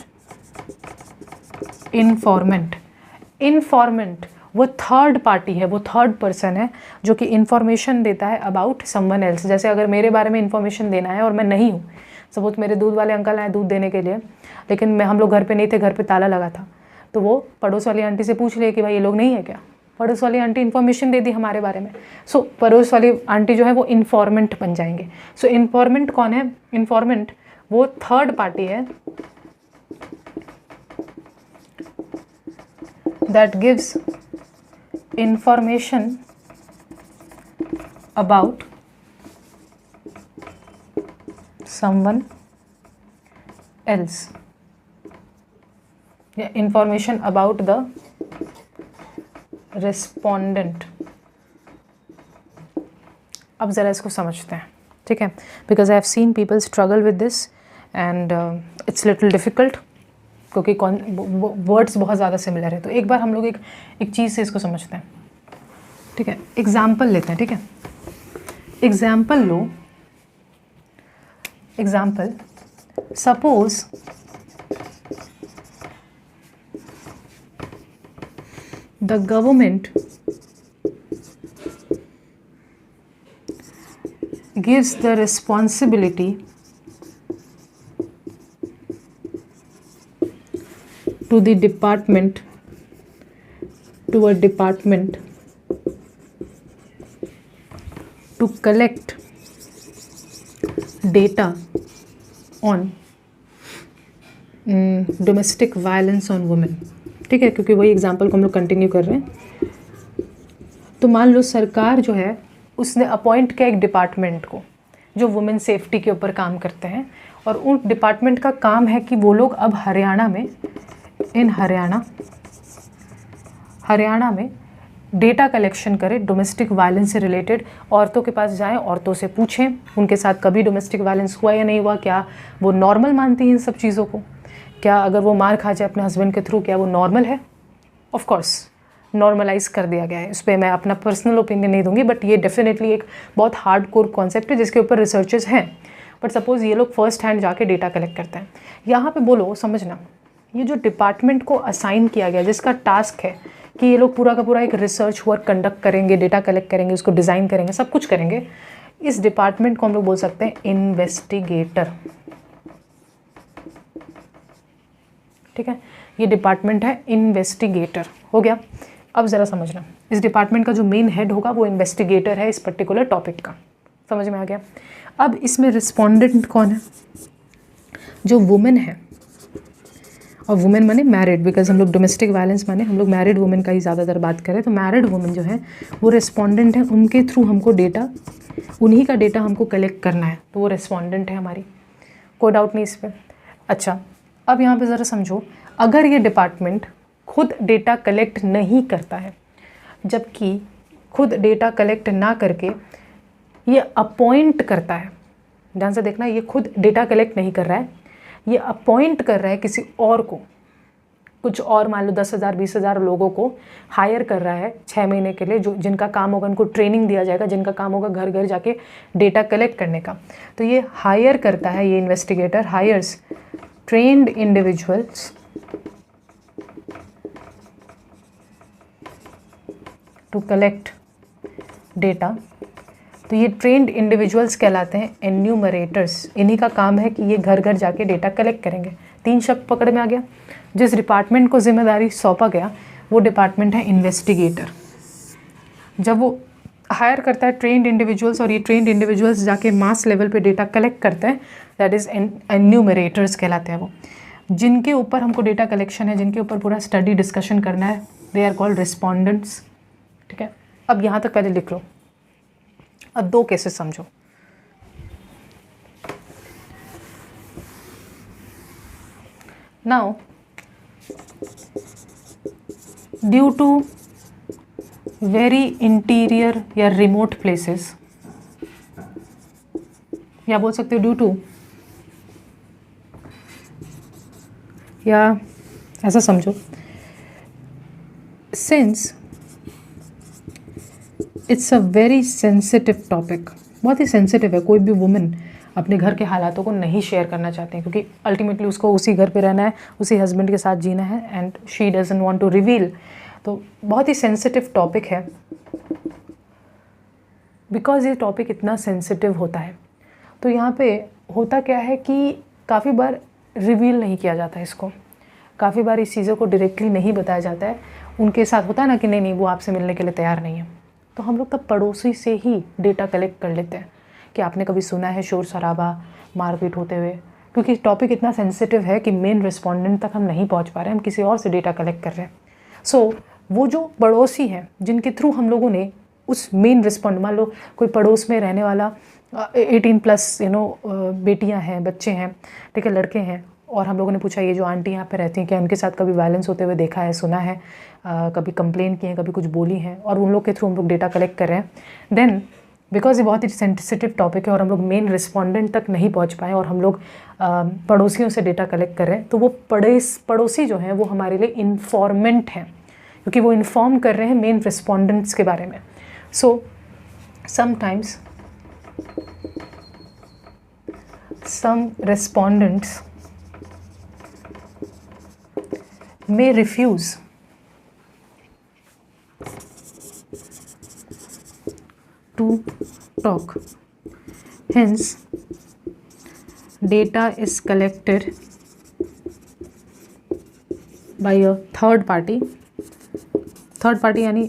इन्फॉर्मेंट वो थर्ड पार्टी है, वो थर्ड पर्सन है जो कि इन्फॉर्मेशन देता है अबाउट समवन एल्स। जैसे अगर मेरे बारे में इन्फॉर्मेशन देना है और मैं नहीं हूँ, सपोज मेरे दूध वाले अंकल आए दूध देने के लिए, लेकिन हम लोग घर पे नहीं थे, घर पे ताला लगा था, तो वो पड़ोस वाली आंटी से पूछ ले कि भाई ये लोग नहीं है क्या, पड़ोस वाली आंटी इन्फॉर्मेशन दे दी हमारे बारे में, सो पड़ोस वाली आंटी जो है वो इन्फॉर्मेंट बन जाएंगे। सो इन्फॉर्मेंट कौन है? इन्फॉर्मेंट वो थर्ड पार्टी है that gives information about someone else या इंफॉर्मेशन अबाउट द रिस्पोंडेंट। अब ज़रा इसको समझते हैं, ठीक है, because I have seen people struggle with this and it's little difficult, क्योंकि वर्ड्स बहुत ज़्यादा सिमिलर है। तो एक बार हम लोग एक चीज़ से इसको समझते हैं, ठीक है। एग्जाम्पल लेते हैं, ठीक है। Example low, example suppose the government gives the responsibility to the department, to a department to collect data on domestic violence on women, ठीक है, क्योंकि वही एग्जाम्पल को हम लोग कंटिन्यू कर रहे हैं। तो मान लो सरकार जो है उसने अपॉइंट किया एक डिपार्टमेंट को जो वुमेन सेफ्टी के ऊपर काम करते हैं, और उन डिपार्टमेंट का काम है कि वो लोग अब हरियाणा में डेटा कलेक्शन करें डोमेस्टिक वायलेंस से रिलेटेड। औरतों के पास जाएं, औरतों से पूछें उनके साथ कभी डोमेस्टिक वायलेंस हुआ या नहीं हुआ, क्या वो नॉर्मल मानती हैं इन सब चीज़ों को, क्या अगर वो मार खा जाए अपने हस्बैंड के थ्रू क्या वो नॉर्मल है। ऑफ कोर्स नॉर्मलाइज कर दिया गया है, इस पर मैं अपना पर्सनल ओपिनियन नहीं दूंगी, बट ये डेफिनेटली एक बहुत हार्ड कोर कॉन्सेप्ट है जिसके ऊपर रिसर्चेस हैं। बट सपोज़ ये लोग फर्स्ट हैंड जाके डेटा कलेक्ट करते हैं, यहाँ पे बोलो समझना, ये जो डिपार्टमेंट को असाइन किया गया जिसका टास्क है कि ये लोग पूरा का पूरा एक रिसर्च वर्क कंडक्ट करेंगे, डेटा कलेक्ट करेंगे, उसको डिज़ाइन करेंगे, सब कुछ करेंगे, इस डिपार्टमेंट को हम लोग बोल सकते हैं इन्वेस्टिगेटर, ठीक है। ये डिपार्टमेंट है इन्वेस्टिगेटर, हो गया। अब ज़रा समझना, इस डिपार्टमेंट का जो मेन हेड होगा वो इन्वेस्टिगेटर है इस पर्टिकुलर टॉपिक का, समझ में आ गया। अब इसमें रिस्पोंडेंट कौन है? जो वुमेन है, और वुमेन माने मैरिड, बिकॉज हम लोग डोमेस्टिक वायलेंस माने हम लोग मैरिड वुमेन का ही ज़्यादातर बात करें, तो मैरिड वुमेन जो है वो रिस्पोंडेंट है, उनके थ्रू हमको डेटा, उन्हीं का डेटा हमको कलेक्ट करना है, तो वो रिस्पोंडेंट है हमारी, कोई डाउट नहीं इस पर। अच्छा, अब यहाँ पे ज़रा समझो, अगर ये डिपार्टमेंट खुद डेटा कलेक्ट नहीं करता है, जबकि खुद डेटा कलेक्ट ना करके ये अपॉइंट करता है, ध्यान से देखना, ये खुद डेटा कलेक्ट नहीं कर रहा है, ये अपॉइंट कर रहा है किसी और को, कुछ और मान लो 10,000 20,000 लोगों को हायर कर रहा है 6 महीने के लिए, जो जिनका काम होगा, उनको ट्रेनिंग दिया जाएगा, जिनका काम होगा घर घर जाके डेटा कलेक्ट करने का। तो ये हायर करता है, ये investigator hires trained individuals to collect data. तो ये ट्रेन्ड इंडिविजुअल्स कहलाते हैं एन्यूमरेटर्स, इन्हीं का काम है कि ये घर घर जाके डेटा कलेक्ट करेंगे। 3 शब्द पकड़ में आ गया। जिस डिपार्टमेंट को जिम्मेदारी सौंपा गया वो डिपार्टमेंट है इन्वेस्टिगेटर। जब वो हायर करता है ट्रेन्ड इंडिविजुअल्स, और ये ट्रेन्ड इंडिविजुअल्स जाके मास लेवल पे डेटा कलेक्ट करते हैं, दैट इज़ एन्यूमरेटर्स कहलाते हैं वो। जिनके ऊपर हमको डेटा कलेक्शन है, जिनके ऊपर पूरा स्टडी डिस्कशन करना है, दे आर कॉल्ड रिस्पोंडेंट्स, ठीक है। अब यहाँ तक पहले लिख लो, अब 2 केसेस समझो। Now due to very interior या रिमोट प्लेसेस, या बोल सकते हो ड्यू टू, या ऐसा समझो, since it's a very sensitive topic, बहुत ही सेंसिटिव है, कोई भी वुमेन अपने घर के हालातों को नहीं शेयर करना चाहते हैं, क्योंकि अल्टीमेटली उसको उसी घर पे रहना है, उसी हस्बैंड के साथ जीना है, and she doesn't want to reveal. तो बहुत ही सेंसिटिव टॉपिक है। बिकॉज ये टॉपिक इतना सेंसिटिव होता है, तो यहाँ पे होता क्या है कि काफ़ी बार रिवील नहीं किया जाता है इसको, काफ़ी बार इस चीज़ों को डायरेक्टली नहीं बताया जाता है, उनके साथ होता है ना कि नहीं नहीं वो आपसे मिलने के लिए तैयार नहीं है, तो हम लोग तब पड़ोसी से ही डेटा कलेक्ट कर लेते हैं कि आपने कभी सुना है शोर शराबा मारपीट होते हुए, क्योंकि टॉपिक इतना सेंसिटिव है कि मेन रिस्पोंडेंट तक हम नहीं पहुंच पा रहे हैं, हम किसी और से डेटा कलेक्ट कर रहे हैं। सो वो जो पड़ोसी हैं जिनके थ्रू हम लोगों ने उस मेन रिस्पॉन्ड, मान लो कोई पड़ोस में रहने वाला 18+ बेटियां हैं, बच्चे हैं, ठीक है, लड़के हैं, और हम लोगों ने पूछा ये जो आंटी यहाँ पे रहती हैं क्या उनके साथ कभी वायलेंस होते हुए देखा है, सुना है, कभी कंप्लेन किए हैं, कभी कुछ बोली हैं, और उन लोग के थ्रू हम लोग डेटा कलेक्ट कर रहे हैं। देन बिकॉज ये बहुत ही सेंसिटिव टॉपिक है और हम लोग मेन रिस्पोंडेंट तक नहीं पहुँच पाए और हम लोग पड़ोसियों से डेटा कलेक्ट कर रहे हैं, तो वो पड़ोसी जो हैं वो हमारे लिए इन्फॉर्मेंट हैं, क्योंकि वो इन्फॉर्म कर रहे हैं मेन रिस्पोंडेंट्स के बारे में। So sometimes some respondents may refuse to talk. Hence, data is collected by a third party. Third party यानी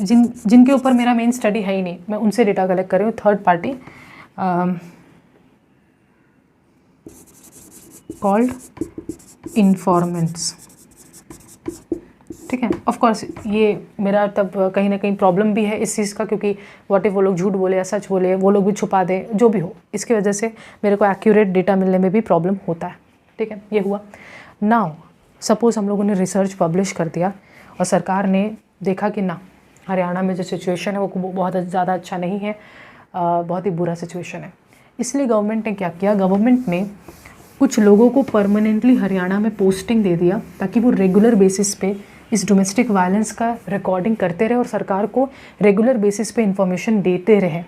जिनके ऊपर मेरा मेन स्टडी है ही नहीं, मैं उनसे डेटा कलेक्ट कर रही हूँ, थर्ड पार्टी कॉल्ड इन्फॉर्मेंट्स। ठीक है, ऑफ कोर्स ये मेरा तब कहीं ना कहीं प्रॉब्लम भी है इस चीज़ का, क्योंकि व्हाट इफ वो लोग झूठ बोले या सच बोले, वो लोग भी छुपा दें, जो भी हो, इसकी वजह से मेरे को एक्यूरेट डेटा मिलने में भी प्रॉब्लम होता है। ठीक है, ये हुआ। नाउ सपोज़ हम लोगों ने रिसर्च पब्लिश कर दिया और सरकार ने देखा कि ना, हरियाणा में जो सिचुएशन है वो बहुत ज़्यादा अच्छा नहीं है, बहुत ही बुरा सिचुएशन है। इसलिए गवर्नमेंट ने क्या किया, गवर्नमेंट ने कुछ लोगों को परमानेंटली हरियाणा में पोस्टिंग दे दिया ताकि वो रेगुलर बेसिस पे इस डोमेस्टिक वायलेंस का रिकॉर्डिंग करते रहे और सरकार को रेगुलर बेसिस पे इंफॉर्मेशन देते रहे।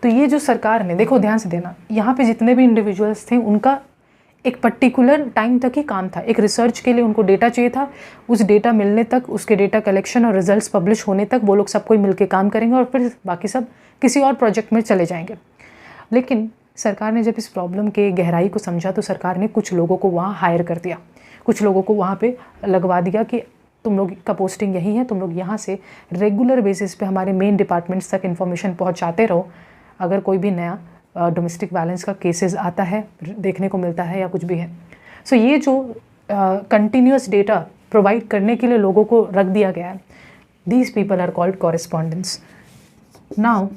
तो ये जो सरकार ने, देखो ध्यान से देना, यहाँ पे जितने भी इंडिविजुअल्स थे उनका एक पर्टिकुलर टाइम तक ही काम था, एक रिसर्च के लिए उनको डेटा चाहिए था, उस डेटा मिलने तक, उसके डेटा कलेक्शन और रिजल्ट्स पब्लिश होने तक वो लोग सब कोई मिलकर काम करेंगे और फिर बाकी सब किसी और प्रोजेक्ट में चले जाएंगे। लेकिन सरकार ने जब इस प्रॉब्लम के गहराई को समझा तो सरकार ने कुछ लोगों को वहाँ हायर कर दिया, कुछ लोगों को वहाँ पे लगवा दिया कि तुम लोग का पोस्टिंग यही है, तुम लोग यहाँ से रेगुलर बेसिस पे हमारे मेन डिपार्टमेंट्स तक इन्फॉर्मेशन पहुँचाते रहो। अगर कोई भी नया डोमेस्टिक वायलेंस का केसेस आता है, देखने को मिलता है या कुछ भी है, सो ये जो कंटिन्यूस डेटा प्रोवाइड करने के लिए लोगों को रख दिया गया है, these people are called correspondents. Now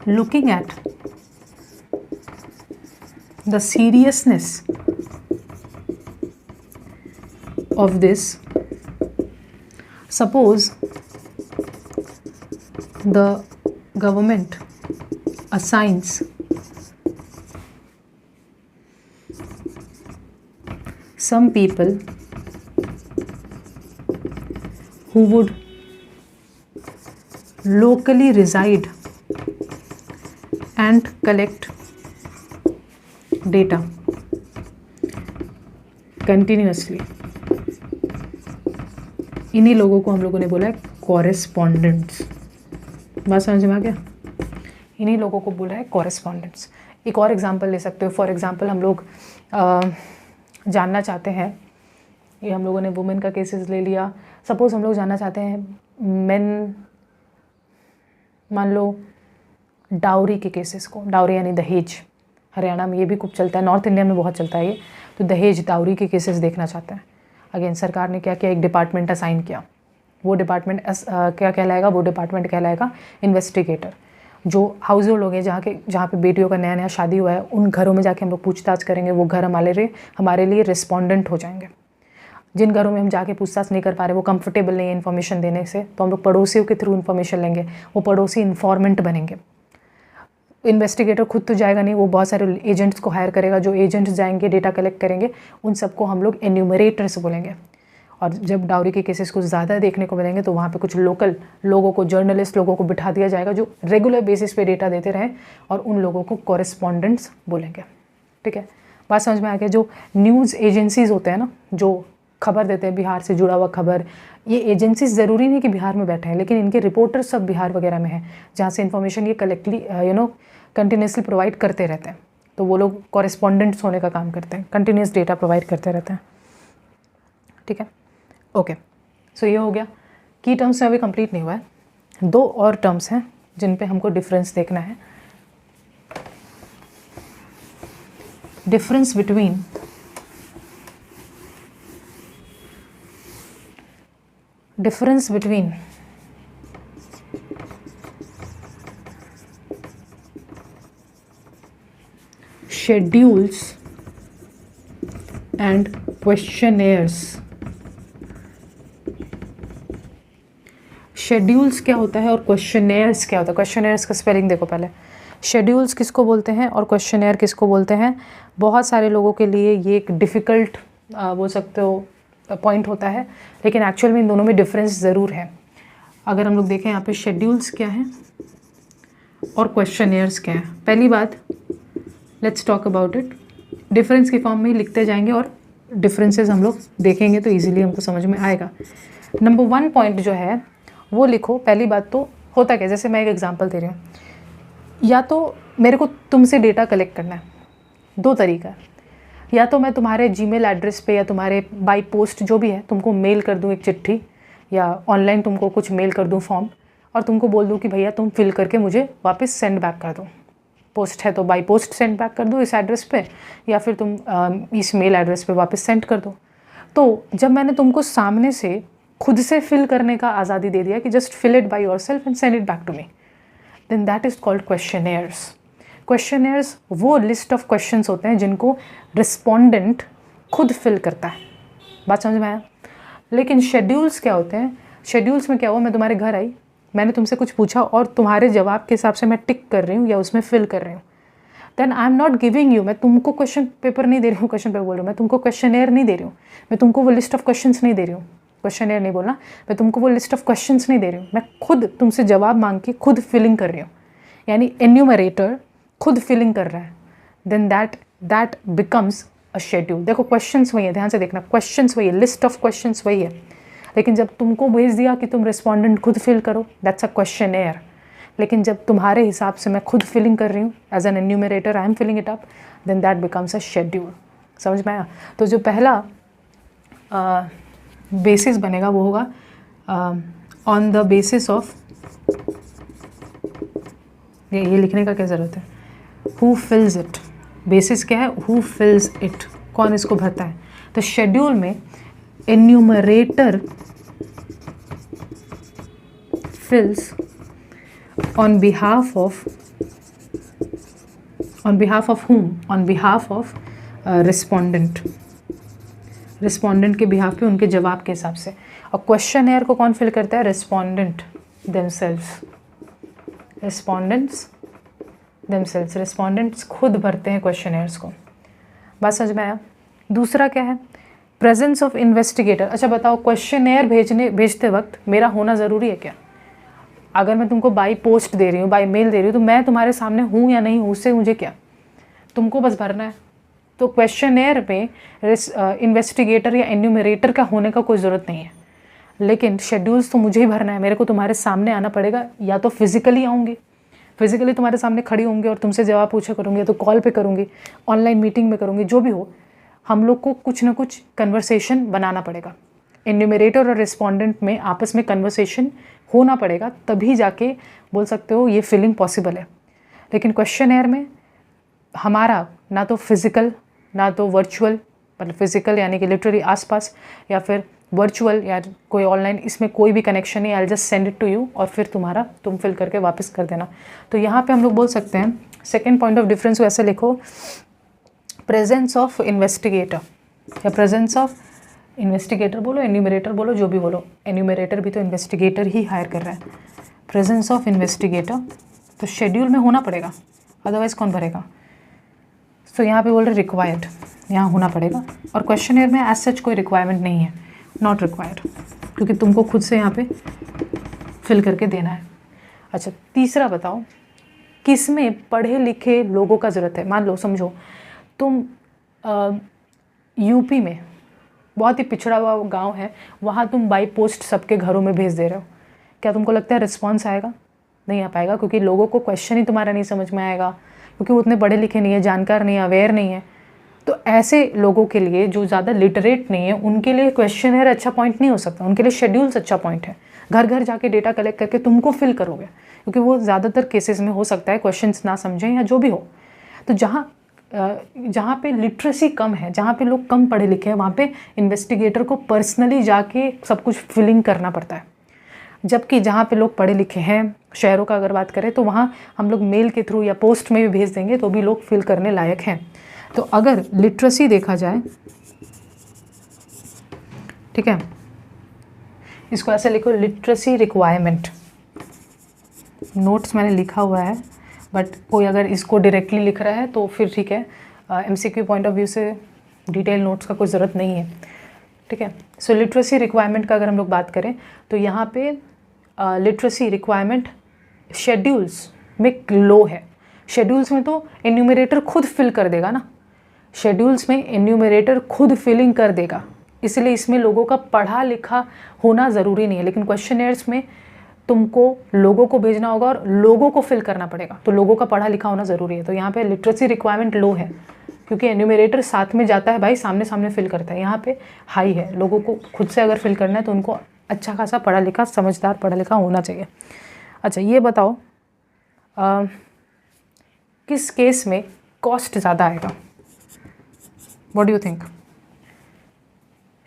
looking at the seriousness of this, suppose the government assigns some people who would locally reside and collect data continuously, इन्हीं लोगों को हम लोगों ने बोला है कॉरेस्पॉन्डेंट्स। बात समझ में आ गया? इन्हीं लोगों को बोला है कॉरेस्पॉन्डेंट्स। एक और एग्जांपल ले सकते हो। फॉर एग्जांपल हम लोग जानना चाहते हैं, ये हम लोगों ने वुमेन का केसेस ले लिया, सपोज़ हम लोग जानना चाहते हैं मेन, मान लो डाउरी के केसेस को, डाउरी यानी दहेज, हरियाणा में ये भी खूब चलता है, नॉर्थ इंडिया में बहुत चलता है ये, तो दहेज डाउरी के केसेस देखना चाहते हैं। अगेन सरकार ने क्या किया, एक डिपार्टमेंट असाइन किया। वो डिपार्टमेंट क्या कहलाएगा, वो डिपार्टमेंट कहलाएगा इन्वेस्टिगेटर। जो हाउस होल्ड लोग हैं जहाँ पे बेटियों का नया नया शादी हुआ है, उन घरों में जाके हम लोग पूछताछ करेंगे, वो घर हमारे लिए रिस्पॉन्डेंट हो जाएंगे। जिन घरों में हम जाके पूछताछ नहीं कर पा रहे, वो कंफर्टेबल नहीं है इन्फॉर्मेशन देने से, तो हम लोग पड़ोसियों के थ्रू इन्फॉर्मेशन लेंगे, वो पड़ोसी इन्फॉर्मेंट बनेंगे। इन्वेस्टिगेटर खुद तो जाएगा नहीं, वो बहुत सारे एजेंट्स को हायर करेगा, जो एजेंट्स जाएंगे डेटा कलेक्ट करेंगे, उन सबको हम लोग एन्यूमरेटर्स बोलेंगे। और जब डाउरी के केसेस कुछ ज़्यादा देखने को मिलेंगे तो वहाँ पे कुछ लोकल लोगों को, जर्नलिस्ट लोगों को बिठा दिया जाएगा जो रेगुलर बेसिस पे डेटा देते रहें, और उन लोगों को कॉरेस्पॉन्डेंट्स बोलेंगे। ठीक है, बात समझ में आ गया? जो न्यूज़ एजेंसीज़ होते हैं ना, जो खबर देते हैं, बिहार से जुड़ा हुआ खबर, ये एजेंसीज ज़रूरी नहीं कि बिहार में बैठे हैं, लेकिन इनके रिपोर्टर्स सब बिहार वगैरह में हैं, जहाँ से इन्फॉर्मेशन ये कलेक्टली कंटिन्यूसली प्रोवाइड करते रहते हैं। तो वो लोग कॉरेस्पॉन्डेंट्स होने का काम करते हैं, कंटिन्यूस डेटा प्रोवाइड करते रहते हैं। ठीक है, ओके। सो ये हो गया। की टर्म्स अभी कंप्लीट नहीं हुआ है, 2 और टर्म्स हैं जिन पे हमको डिफरेंस देखना है। Difference between schedules and questionnaires। Schedules क्या होता है और क्वेश्चनेयर्स क्या होता है? क्वेश्चनेयर्स का स्पेलिंग देखो पहले। शेड्यूल्स किसको बोलते हैं और क्वेश्चनेयर किसको बोलते हैं? बहुत सारे लोगों के लिए ये एक डिफ़िकल्ट बोल सकते हो पॉइंट होता है, लेकिन एक्चुअल में इन दोनों में डिफरेंस ज़रूर है। अगर हम लोग देखें यहाँ पे शेड्यूल्स क्या है और क्वेश्चनेयर्स क्या है। पहली बात, let's talk about it. Difference की फॉर्म में ही लिखते जाएंगे और डिफरेंसेस हम लोग देखेंगे तो इजीली हमको समझ में आएगा। नंबर 1 पॉइंट जो है वो लिखो। पहली बात तो होता क्या, जैसे मैं एक एग्जांपल दे रही हूँ, या तो मेरे को तुमसे डेटा कलेक्ट करना है, 2 तरीका। या तो मैं तुम्हारे जीमेल एड्रेस पे या तुम्हारे बाय पोस्ट जो भी है तुमको मेल कर दूँ एक चिट्ठी, या ऑनलाइन तुमको कुछ मेल कर दूँ फॉर्म, और तुमको बोल दूँ कि भैया तुम फिल करके मुझे वापस सेंड बैक कर दो। पोस्ट है तो बाय पोस्ट सेंड बैक कर दो इस एड्रेस पे, या फिर तुम इस मेल एड्रेस पे वापस सेंड कर दो। तो जब मैंने तुमको सामने से खुद से फिल करने का आज़ादी दे दिया कि just fill it by yourself and send it back to me, then that is called questionnaires. Questionnaires वो लिस्ट ऑफ क्वेश्चंस होते हैं जिनको रिस्पोंडेंट खुद फिल करता है। बात समझ में आया? लेकिन शेड्यूल्स क्या होते हैं? शेड्यूल्स में क्या हुआ, मैं तुम्हारे घर आई, मैंने तुमसे कुछ पूछा और तुम्हारे जवाब के हिसाब से मैं टिक कर रही हूँ या उसमें फिल कर रही हूँ, then I am not giving you, मैं तुमको क्वेश्चन पेपर नहीं दे रही हूँ, क्वेश्चन पेपर बोल रही हूँ, मैं तुमको क्वेश्चनेयर नहीं दे रही हूँ, मैं तुमको वो लिस्ट ऑफ क्वेश्चंस नहीं दे रही हूँ, क्वेश्चनेयर नहीं बोलना, मैं तुमको वो लिस्ट ऑफ क्वेश्चंस नहीं दे रही हूँ, मैं खुद तुमसे जवाब मांग के खुद फिलिंग कर रही हूँ, यानी एन्यूमरेटर खुद फिलिंग कर रहा है, then that becomes a schedule. देखो क्वेश्चंस वही है, ध्यान से देखना, क्वेश्चंस वही है, लिस्ट ऑफ क्वेश्चंस वही है, लेकिन जब तुमको भेज दिया कि तुम रिस्पोंडेंट खुद फिल करो, दैट्स अ क्वेश्चनेयर। लेकिन जब तुम्हारे हिसाब से मैं खुद फिलिंग कर रही हूँ, as an enumerator I am filling it up, then that becomes a schedule. समझ में आया? तो जो पहला बेसिस बनेगा वो होगा ऑन द बेसिस ऑफ, ये लिखने का क्या ज़रूरत है, हु फिल्स इट। बेसिस क्या है? हु फिल्स इट, कौन इसको भरता है। तो शेड्यूल में enumerator fills on behalf of whom? On behalf of respondent के बिहाफ पे, उनके जवाब के हिसाब से। और क्वेश्चनेयर को कौन फिल करता है? Respondent themselves। रिस्पोंडेंट्स खुद भरते हैं क्वेश्चनेयर्स को। बात समझ में आया? दूसरा क्या है? Presence of investigator. अच्छा बताओ, क्वेश्चनेयर भेजते वक्त मेरा होना ज़रूरी है क्या? अगर मैं तुमको बाय पोस्ट दे रही हूँ, बाय मेल दे रही हूँ, तो मैं तुम्हारे सामने हूँ या नहीं हूँ उससे मुझे क्या, तुमको बस भरना है। तो क्वेश्चनेयर में इन्वेस्टिगेटर या एन्यूमरेटर का होने का कोई ज़रूरत नहीं है, लेकिन शेड्यूल्स तो मुझे ही भरना है। मेरे को तुम्हारे सामने आना पड़ेगा, या तो फिजिकली आऊँगी, फिजिकली तुम्हारे सामने खड़ी होंगी और तुमसे जवाब पूछा करूँगी, या तो कॉल पे करूँगी, ऑनलाइन मीटिंग में करूँगी, जो भी हो, हम लोग को कुछ ना कुछ कन्वर्सेशन बनाना पड़ेगा। एन्यूमरेटर और रिस्पोंडेंट में आपस में कन्वर्सेशन होना पड़ेगा, तभी जाके बोल सकते हो ये फिलिंग पॉसिबल है। लेकिन क्वेश्चनेयर में हमारा ना तो फिज़िकल ना तो वर्चुअल, मतलब फिज़िकल यानी कि लिटरली आसपास, या फिर वर्चुअल या कोई ऑनलाइन, इसमें कोई भी कनेक्शन नहीं। I just send it to you और फिर तुम फिल करके वापस कर देना। तो यहाँ पे हम लोग बोल सकते हैं सेकेंड पॉइंट ऑफ डिफरेंस वैसे लिखो, प्रेजेंस ऑफ इन्वेस्टिगेटर, या प्रेजेंस ऑफ इन्वेस्टिगेटर बोलो, एन्यूमरेटर बोलो, जो भी बोलो, एन्यूमरेटर भी तो इन्वेस्टिगेटर ही हायर कर रहा है। प्रेजेंस ऑफ इन्वेस्टिगेटर तो शेड्यूल में होना पड़ेगा, अदरवाइज कौन भरेगा? तो यहाँ पे बोल रहे रिक्वायर्ड, यहाँ होना पड़ेगा। और क्वेश्चनेयर में एज सच कोई रिक्वायरमेंट नहीं है, नॉट रिक्वायर्ड, क्योंकि तुमको खुद से यहाँ पे फिल करके देना है। अच्छा तीसरा बताओ, किस में पढ़े लिखे लोगों का ज़रूरत है? मान लो समझो तुम यूपी में बहुत ही पिछड़ा हुआ गांव है, वहाँ तुम बाय पोस्ट सबके घरों में भेज दे रहे हो, क्या तुमको लगता है रिस्पॉन्स आएगा? नहीं आ पाएगा, क्योंकि लोगों को क्वेश्चन ही तुम्हारा नहीं समझ में आएगा, क्योंकि वो उतने पढ़े लिखे नहीं है, जानकार नहीं है, अवेयर नहीं है। तो ऐसे लोगों के लिए जो ज़्यादा लिटरेट नहीं है उनके लिए क्वेश्चनर अच्छा पॉइंट नहीं हो सकता, उनके लिए शेड्यूल्स अच्छा पॉइंट है। घर घर जाके डेटा कलेक्ट करके तुमको फिल करोगे, क्योंकि वो ज़्यादातर केसेस में हो सकता है क्वेश्चंस ना समझें या जो भी हो। तो जहाँ पे लिटरेसी कम है, जहाँ पे लोग कम पढ़े लिखे हैं, वहाँ पे इन्वेस्टिगेटर को पर्सनली जाके सब कुछ फिलिंग करना पड़ता है। जबकि जहाँ पे लोग पढ़े लिखे हैं, शहरों का अगर बात करें, तो वहाँ हम लोग मेल के थ्रू या पोस्ट में भी भेज देंगे तो भी लोग फिल करने लायक हैं। तो अगर लिटरेसी देखा जाए, ठीक है, इसको ऐसे लिखो, लिटरेसी रिक्वायरमेंट। नोट्स मैंने लिखा हुआ है, बट कोई अगर इसको डायरेक्टली लिख रहा है तो फिर ठीक है, एमसीक्यू पॉइंट ऑफ व्यू से डिटेल नोट्स का कोई ज़रूरत नहीं है, ठीक है। सो लिटरेसी रिक्वायरमेंट का अगर हम लोग बात करें तो यहाँ पे लिटरेसी रिक्वायरमेंट शेड्यूल्स में लो है। शेड्यूल्स में तो एन्यूमरेटर खुद फिल कर देगा ना, शेड्यूल्स में एन्यूमरेटर खुद फिलिंग कर देगा, इसलिए इसमें लोगों का पढ़ा लिखा होना ज़रूरी नहीं है। लेकिन क्वेश्चनर्स में तुमको लोगों को भेजना होगा और लोगों को फिल करना पड़ेगा, तो लोगों का पढ़ा लिखा होना ज़रूरी है। तो यहाँ पे लिटरेसी रिक्वायरमेंट लो है, क्योंकि एन्यूमरेटर साथ में जाता है भाई, सामने सामने फिल करता है। यहाँ पे हाई है, लोगों को खुद से अगर फिल करना है तो उनको अच्छा खासा पढ़ा लिखा, समझदार पढ़ा लिखा होना चाहिए। अच्छा, ये बताओ किस केस में कॉस्ट ज़्यादा आएगा? What do you think?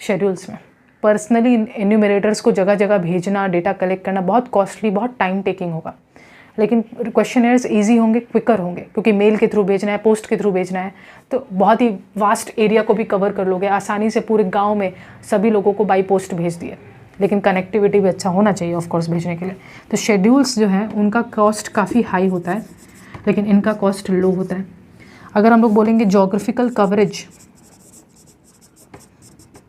Schedules में पर्सनली एन्यूमरेटर्स को जगह जगह भेजना, डेटा कलेक्ट करना बहुत कॉस्टली, बहुत टाइम टेकिंग होगा। लेकिन क्वेश्चनर्स इजी होंगे, क्विकर होंगे, क्योंकि मेल के थ्रू भेजना है, पोस्ट के थ्रू भेजना है, तो बहुत ही वास्ट एरिया को भी कवर कर लोगे आसानी से। पूरे गांव में सभी लोगों को बाई पोस्ट भेज दिए, लेकिन कनेक्टिविटी भी अच्छा होना चाहिए ऑफ कोर्स भेजने के लिए। तो शेड्यूल्स जो है उनका कॉस्ट काफ़ी हाई होता है, लेकिन इनका कॉस्ट लो होता है। अगर हम लोग बोलेंगे जोग्राफिकल कवरेज,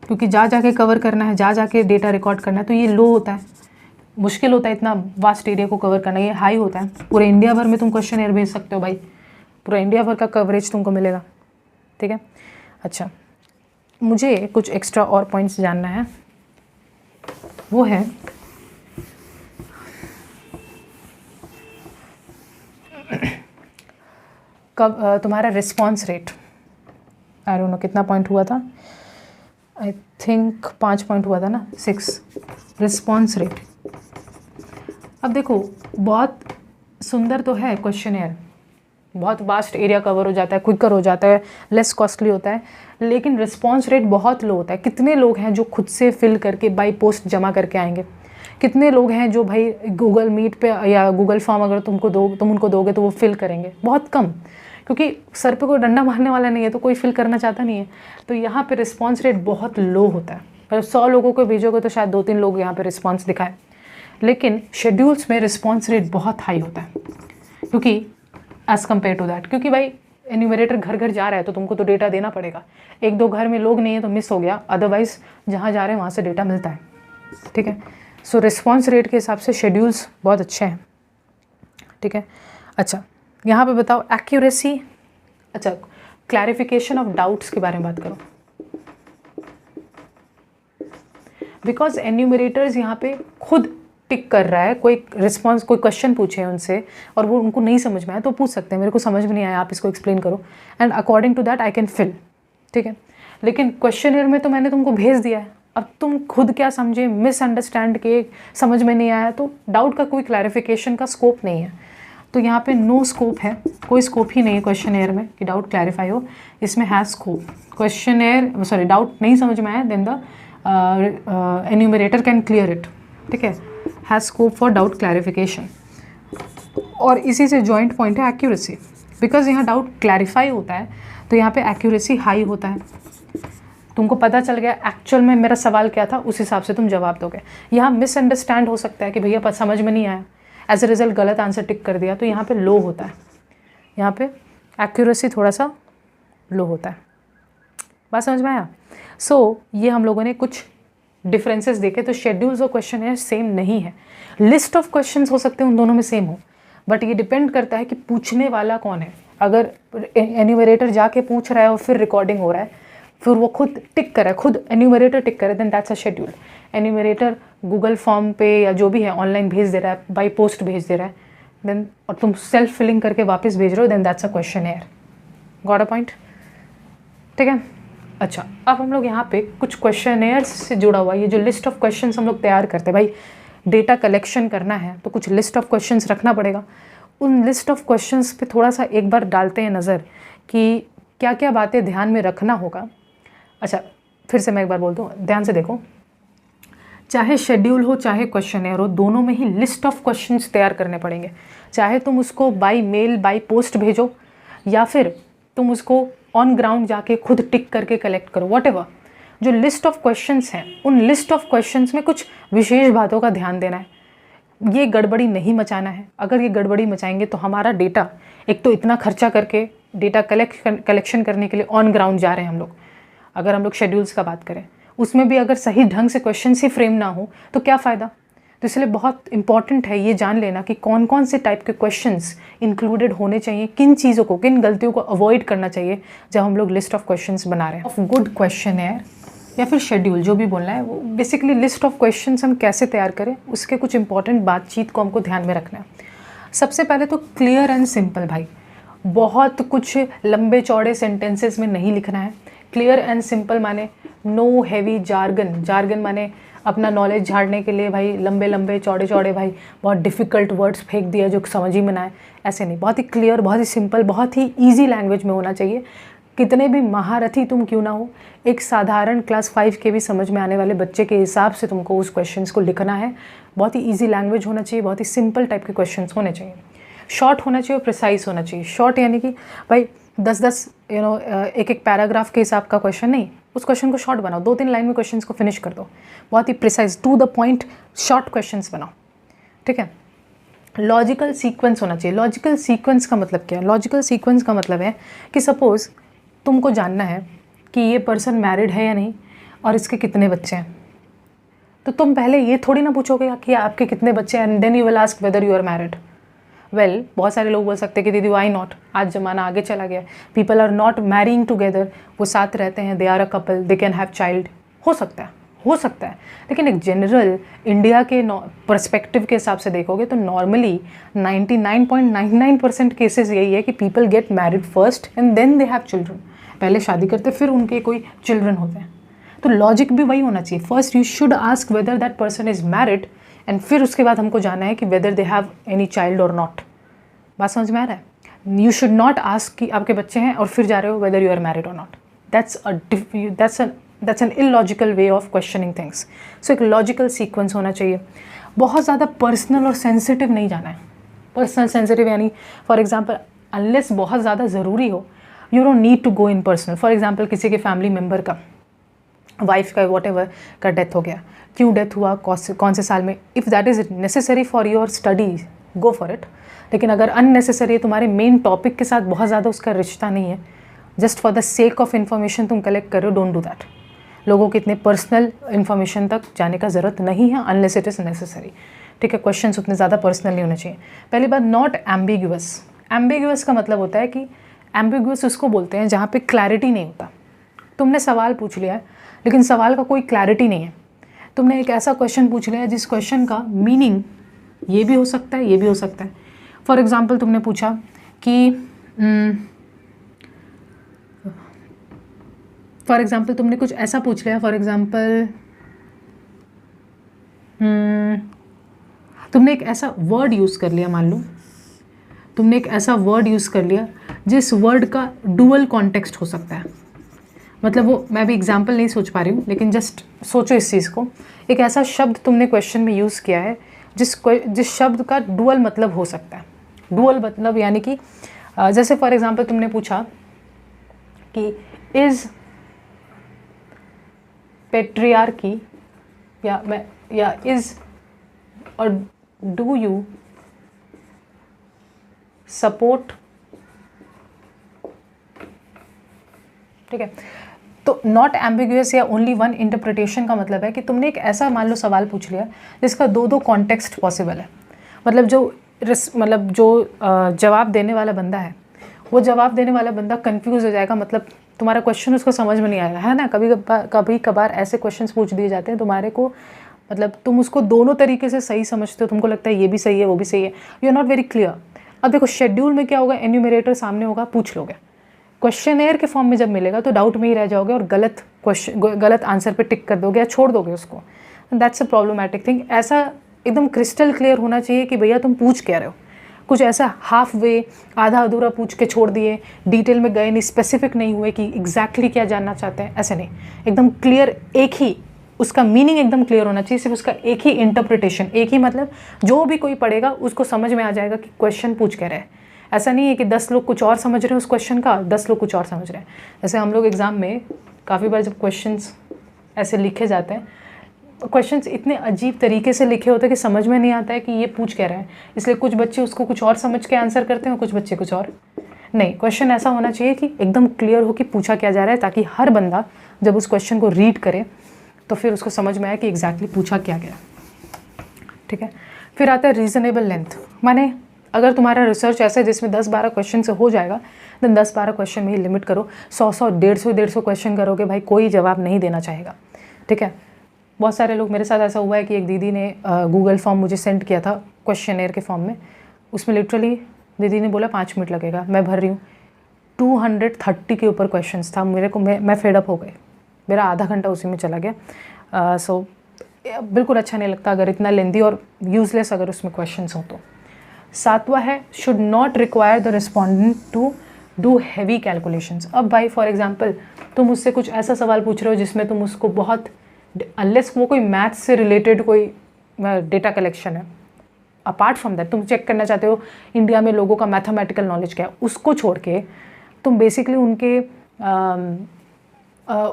क्योंकि जा जाके कवर करना है, जा जाके डेटा रिकॉर्ड करना है, तो ये लो होता है, मुश्किल होता है इतना वास्ट एरिया को कवर करना। ये हाई होता है, पूरे इंडिया भर में तुम क्वेश्चनर भेज सकते हो भाई, पूरा इंडिया भर का कवरेज तुमको मिलेगा, ठीक है। अच्छा, मुझे कुछ एक्स्ट्रा और पॉइंट्स जानना है, वो है कब तुम्हारा response rate, I don't know कितना पॉइंट हुआ था, आई थिंक 5 पॉइंट हुआ था ना, 6 रिस्पॉन्स रेट। अब देखो, बहुत सुंदर तो है क्वेश्चनर, बहुत वास्ट एरिया कवर हो जाता है, क्विकर हो जाता है, लेस कॉस्टली होता है, लेकिन रिस्पॉन्स रेट बहुत लो होता है। कितने लोग हैं जो खुद से फिल करके बाई पोस्ट जमा करके आएंगे? कितने लोग हैं जो भाई गूगल मीट पे या गूगल फॉर्म अगर तुम उनको दोगे तो वो फिल करेंगे? बहुत कम, क्योंकि सर पे कोई डंडा मारने वाला नहीं है, तो कोई फिल करना चाहता नहीं है। तो यहाँ पे रिस्पॉन्स रेट बहुत लो होता है। मतलब 100 लोगों को भेजोगे तो शायद 2-3 लोग यहाँ पे रिस्पॉन्स दिखाए, लेकिन शेड्यूल्स में रिस्पॉन्स रेट बहुत हाई होता है, क्योंकि एज़ कम्पेयर टू दैट, क्योंकि भाई एन्यूमरेटर घर घर जा रहा है तो तुमको तो डेटा देना पड़ेगा। 1-2 घर में लोग नहीं है तो मिस हो गया, अदरवाइज़ जहाँ जा रहे हैं वहाँ से डेटा मिलता है, ठीक है। सो रिस्पॉन्स रेट के हिसाब से शेड्यूल्स बहुत अच्छे हैं, ठीक है। अच्छा, यहाँ पे बताओ एक्यूरेसी। अच्छा, क्लैरिफिकेशन ऑफ डाउट्स के बारे में बात करो, बिकॉज एन्यूमरेटर्स यहाँ पे खुद टिक कर रहा है। कोई रिस्पॉन्स, कोई क्वेश्चन पूछे उनसे और वो उनको नहीं समझ में आया तो पूछ सकते हैं, मेरे को समझ में नहीं आया, आप इसको एक्सप्लेन करो, and according to that I can fill, ठीक है। लेकिन क्वेश्चनर में तो मैंने तुमको भेज दिया है, अब तुम खुद क्या समझे, मिसअंडरस्टैंड के, समझ में नहीं आया, तो डाउट का कोई क्लैरिफिकेशन का स्कोप नहीं है। तो यहाँ पे नो स्कोप है, कोई स्कोप ही नहीं है क्वेश्चनर में कि डाउट क्लैरिफाई हो। इसमें has scope, questionnaire sorry doubt नहीं समझ में आया, then the enumerator can clear it, ठीक है, has scope for doubt clarification. और इसी से जॉइंट पॉइंट है एक्यूरेसी, बिकॉज यहाँ डाउट क्लैरिफाई होता है तो यहाँ पे एक्यूरेसी हाई होता है। तुमको पता चल गया एक्चुअल में मेरा सवाल क्या था, उस हिसाब से तुम जवाब दोगे। यहाँ मिसअंडरस्टैंड हो सकता है कि भैया समझ में नहीं आया, एज ए रिजल्ट गलत आंसर टिक कर दिया, तो यहाँ पे लो होता है, यहाँ पे एक्यूरेसी थोड़ा सा लो होता है। बात समझ में आया? सो ये हम लोगों ने कुछ डिफरेंसेस देखे। तो शेड्यूल्स और क्वेश्चन है सेम नहीं है, लिस्ट ऑफ क्वेश्चंस हो सकते हैं उन दोनों में सेम हो, बट ये डिपेंड करता है कि पूछने वाला कौन है। अगर एन्यूमरेटर जाके पूछ रहा है और फिर रिकॉर्डिंग हो रहा है, फिर वो खुद टिक करे, खुद एन्यूमरेटर टिक करे, then that's a schedule. Enumerator Google form पे या जो भी है ऑनलाइन भेज दे रहा है, बाई पोस्ट भेज दे रहा है, देन और तुम सेल्फ फिलिंग करके वापस भेज रहे हो, then that's a questionnaire. Got a point? ठीक है। अच्छा, अब हम लोग यहाँ पे कुछ क्वेश्चनेयर्स से जुड़ा हुआ ये जो लिस्ट ऑफ क्वेश्चंस हम लोग तैयार करते हैं, भाई डेटा कलेक्शन करना है तो कुछ लिस्ट ऑफ क्वेश्चंस रखना पड़ेगा। उन लिस्ट ऑफ क्वेश्चंस पे थोड़ा सा एक बार डालते हैं नज़र कि क्या क्या बातें ध्यान में रखना होगा। अच्छा, फिर से मैं एक बार बोल दूँ, ध्यान से देखो, चाहे शेड्यूल हो चाहे क्वेश्चनेयर हो, दोनों में ही लिस्ट ऑफ क्वेश्चंस तैयार करने पड़ेंगे। चाहे तुम उसको बाय मेल बाय पोस्ट भेजो या फिर तुम उसको ऑन ग्राउंड जाके खुद टिक करके कलेक्ट करो, व्हाटएवर। जो लिस्ट ऑफ क्वेश्चंस हैं उन लिस्ट ऑफ क्वेश्चंस में कुछ विशेष बातों का ध्यान देना है। ये गड़बड़ी नहीं मचाना है। अगर ये गड़बड़ी मचाएंगे तो हमारा डेटा, एक तो इतना खर्चा करके डेटा कलेक्शन करने के लिए ऑन ग्राउंड जा रहे हैं हम लोग, अगर हम लोग शेड्यूल्स का बात करें उसमें भी अगर सही ढंग से क्वेश्चन ही फ्रेम ना हो तो क्या फ़ायदा। तो इसलिए बहुत इंपॉर्टेंट है ये जान लेना कि कौन कौन से टाइप के क्वेश्चंस इंक्लूडेड होने चाहिए, किन चीज़ों को, किन गलतियों को अवॉइड करना चाहिए जब हम लोग लिस्ट ऑफ क्वेश्चंस बना रहे हैं। ऑफ गुड क्वेश्चनेयर या फिर शेड्यूल, जो भी बोलना है, वो बेसिकली लिस्ट ऑफ क्वेश्चंस हम कैसे तैयार करें उसके कुछ इंपॉर्टेंट बातचीत को हमको ध्यान में रखना है। सबसे पहले तो क्लियर एंड सिंपल, भाई बहुत कुछ लंबे चौड़े सेंटेंसेस में नहीं लिखना है। क्लियर एंड सिंपल माने नो हैवी जार्गन, जार्गन माने अपना नॉलेज झाड़ने के लिए भाई लंबे लंबे चौड़े चौड़े भाई बहुत डिफ़िकल्ट वर्ड्स फेंक दिया जो समझ ही में ना आए, ऐसे नहीं। बहुत ही क्लियर, बहुत ही सिंपल, बहुत ही ईजी लैंग्वेज में होना चाहिए। कितने भी महारथी तुम क्यों ना हो, एक साधारण क्लास 5 के भी समझ में आने वाले बच्चे के हिसाब से तुमको उस क्वेश्चंस को लिखना है। बहुत ही ईजी लैंग्वेज होना चाहिए, बहुत ही सिंपल टाइप के क्वेश्चंस होने चाहिए। शॉर्ट होना चाहिए और प्रिसाइज होना चाहिए। शॉर्ट यानी कि भाई 10-10 एक एक पैराग्राफ के हिसाब का क्वेश्चन नहीं, उस क्वेश्चन को शॉर्ट बनाओ, 2-3 लाइन में क्वेश्चंस को फिनिश कर दो। बहुत ही precise, to the point, short questions बनाओ, ठीक है। लॉजिकल सीक्वेंस होना चाहिए। लॉजिकल सीक्वेंस का मतलब क्या है? लॉजिकल सीक्वेंस का मतलब है कि सपोज़ तुमको जानना है कि ये पर्सन मैरिड है या नहीं और इसके कितने बच्चे हैं, तो तुम पहले ये थोड़ी ना पूछोगे कि आपके कितने बच्चे हैं and then you will ask whether you are married. Well, बहुत सारे लोग बोल सकते हैं कि दीदी वाई नॉट, आज ज़माना आगे चला गया, people are not marrying together, वो साथ रहते हैं, they are a couple, they can have child. हो सकता है, लेकिन एक जनरल इंडिया के पर्सपेक्टिव के हिसाब से देखोगे तो नॉर्मली 99.99% केसेस यही है कि people get married first and then they have children. पहले शादी करते फिर उनके कोई चिल्ड्रन होते हैं। तो लॉजिक भी वही होना चाहिए, first you should ask whether that person is married and फिर उसके बाद हमको जानना है कि whether they have any child और नॉट। बात समझ में आ रहा है? यू शुड नॉट आस्क कि आपके बच्चे हैं और फिर जा रहे हो whether you are married or not. That's an illogical way of questioning things. So एक लॉजिकल सीक्वेंस होना चाहिए। बहुत ज़्यादा पर्सनल और सेंसिटिव नहीं जाना है। पर्सनल सेंसिटिव यानी फॉर एग्जाम्पल अनलेस बहुत ज़्यादा ज़रूरी हो, you don't need to go in personal. For example किसी के फैमिली मेम्बर का, वाइफ का, वॉट एवर का डेथ हो गया, क्यों डेथ हुआ, कौन से साल में, if that is necessary for your studies go for it. लेकिन अगर अननेसेसरी, तुम्हारे मेन टॉपिक के साथ बहुत ज़्यादा उसका रिश्ता नहीं है, just for the sake of information तुम कलेक्ट कर रहे हो, डोंट डू दैट। लोगों को इतने पर्सनल इन्फॉर्मेशन तक जाने का ज़रूरत नहीं है अनलेस इट इज़ नेसेसरी, ठीक है। क्वेश्चंस उतने ज़्यादा पर्सनल नहीं होने चाहिए। पहली बात, नॉट एम्बिग्यूअस। एम्बिग्यूअस का मतलब होता है कि एम्बिग्यूअस उसको बोलते हैं जहाँ पे क्लैरिटी नहीं होता। तुमने सवाल पूछ लिया है लेकिन सवाल का कोई क्लैरिटी नहीं है। तुमने एक ऐसा क्वेश्चन पूछ लिया है जिस क्वेश्चन का मीनिंग ये भी हो सकता है, ये भी हो सकता है। फॉर एग्ज़ाम्पल तुमने पूछा कि फॉर एग्ज़ाम्पल तुमने कुछ ऐसा पूछ लिया, फॉर एग्ज़ाम्पल तुमने एक ऐसा वर्ड यूज़ कर लिया, मान लो तुमने एक ऐसा वर्ड यूज़ कर लिया जिस वर्ड का डुअल कॉन्टेक्स्ट हो सकता है। मतलब वो, मैं भी एग्जाम्पल नहीं सोच पा रही हूँ लेकिन जस्ट सोचो इस चीज़ को। एक ऐसा शब्द तुमने क्वेश्चन में यूज़ किया है जिस शब्द का डुअल मतलब हो सकता है। डुअल मतलब यानी कि जैसे फॉर एग्जांपल तुमने पूछा कि इज़ पेट्रियार्की या इज़ और डू यू सपोर्ट, ठीक है। तो नॉट एम्बिग्यूअस या ओनली वन इंटरप्रिटेशन का मतलब है कि तुमने एक ऐसा मान लो सवाल पूछ लिया जिसका दो कॉन्टेक्स्ट पॉसिबल है। मतलब जो जवाब देने वाला बंदा है, वो जवाब देने वाला बंदा कंफ्यूज हो जाएगा, मतलब तुम्हारा क्वेश्चन उसको समझ में नहीं आएगा, है ना। कभी कभार ऐसे क्वेश्चंस पूछ दिए जाते हैं तुम्हारे को, मतलब तुम उसको दोनों तरीके से सही समझते हो, तुमको लगता है ये भी सही है वो भी सही है, you are not very clear. अब देखो शेड्यूल में क्या होगा, एन्यूमरेटर सामने होगा, पूछ लोगे। क्वेश्चनेयर के फॉर्म में जब मिलेगा तो डाउट में ही रह जाओगे और गलत आंसर पे टिक कर दोगे या छोड़ दोगे उसको। That's a problematic thing. ऐसा एकदम क्रिस्टल क्लियर होना चाहिए कि भैया तुम पूछ क्या रहे हो। कुछ ऐसा हाफ वे, आधा अधूरा पूछ के छोड़ दिए, डिटेल में गए नहीं, स्पेसिफिक नहीं हुए कि एग्जैक्टली क्या जानना चाहते हैं, ऐसे नहीं। एकदम क्लियर, एक ही उसका मीनिंग एकदम क्लियर होना चाहिए, सिर्फ उसका एक ही इंटरप्रिटेशन, एक ही मतलब जो भी कोई पढ़ेगा उसको समझ में आ जाएगा कि क्वेश्चन पूछ कह रहे हैं। ऐसा नहीं है कि 10 लोग कुछ और समझ रहे हैं उस क्वेश्चन का, 10 लोग कुछ और समझ रहे हैं। जैसे हम लोग एग्ज़ाम में काफ़ी बार जब क्वेश्चंस ऐसे लिखे जाते हैं, क्वेश्चंस इतने अजीब तरीके से लिखे होते हैं कि समझ में नहीं आता है कि ये पूछ कह रहे हैं। इसलिए कुछ बच्चे उसको कुछ और समझ के आंसर करते हैं, कुछ बच्चे कुछ और। नहीं, क्वेश्चन ऐसा होना चाहिए कि एकदम क्लियर हो कि पूछा क्या जा रहा है, ताकि हर बंदा जब उस क्वेश्चन को रीड करे तो फिर उसको समझ में आए कि एग्जैक्टली पूछा क्या गया। ठीक है। फिर आता है रीज़नेबल लेंथ। माने अगर तुम्हारा रिसर्च ऐसा है जिसमें 10-12 क्वेश्चन से हो जाएगा, देन 10-12 क्वेश्चन में ही लिमिट करो। 100-100, 150-150 क्वेश्चन करोगे भाई, कोई जवाब नहीं देना चाहेगा। ठीक है। बहुत सारे लोग, मेरे साथ ऐसा हुआ है कि एक दीदी ने गूगल फॉर्म मुझे सेंड किया था क्वेश्चनेयर के फॉर्म में। उसमें लिटरली दीदी ने बोला 5 मिनट लगेगा, मैं भर रही हूँ। 230 के ऊपर क्वेश्चंस था। मेरे को मैं फेड अप हो गई, मेरा आधा घंटा उसी में चला गया। सो बिल्कुल अच्छा नहीं लगता अगर इतना लेंदी और यूजलेस अगर उसमें क्वेश्चंस हो तो। 7वां है, should not require the respondent to do heavy calculations. अब भाई फॉर एग्जांपल तुम उससे कुछ ऐसा सवाल पूछ रहे हो जिसमें तुम उसको बहुत, अनलेस वो कोई मैथ्स से रिलेटेड कोई डेटा कलेक्शन है, अपार्ट फ्रॉम दैट तुम चेक करना चाहते हो इंडिया में लोगों का मैथमेटिकल नॉलेज क्या है, उसको छोड़ के तुम बेसिकली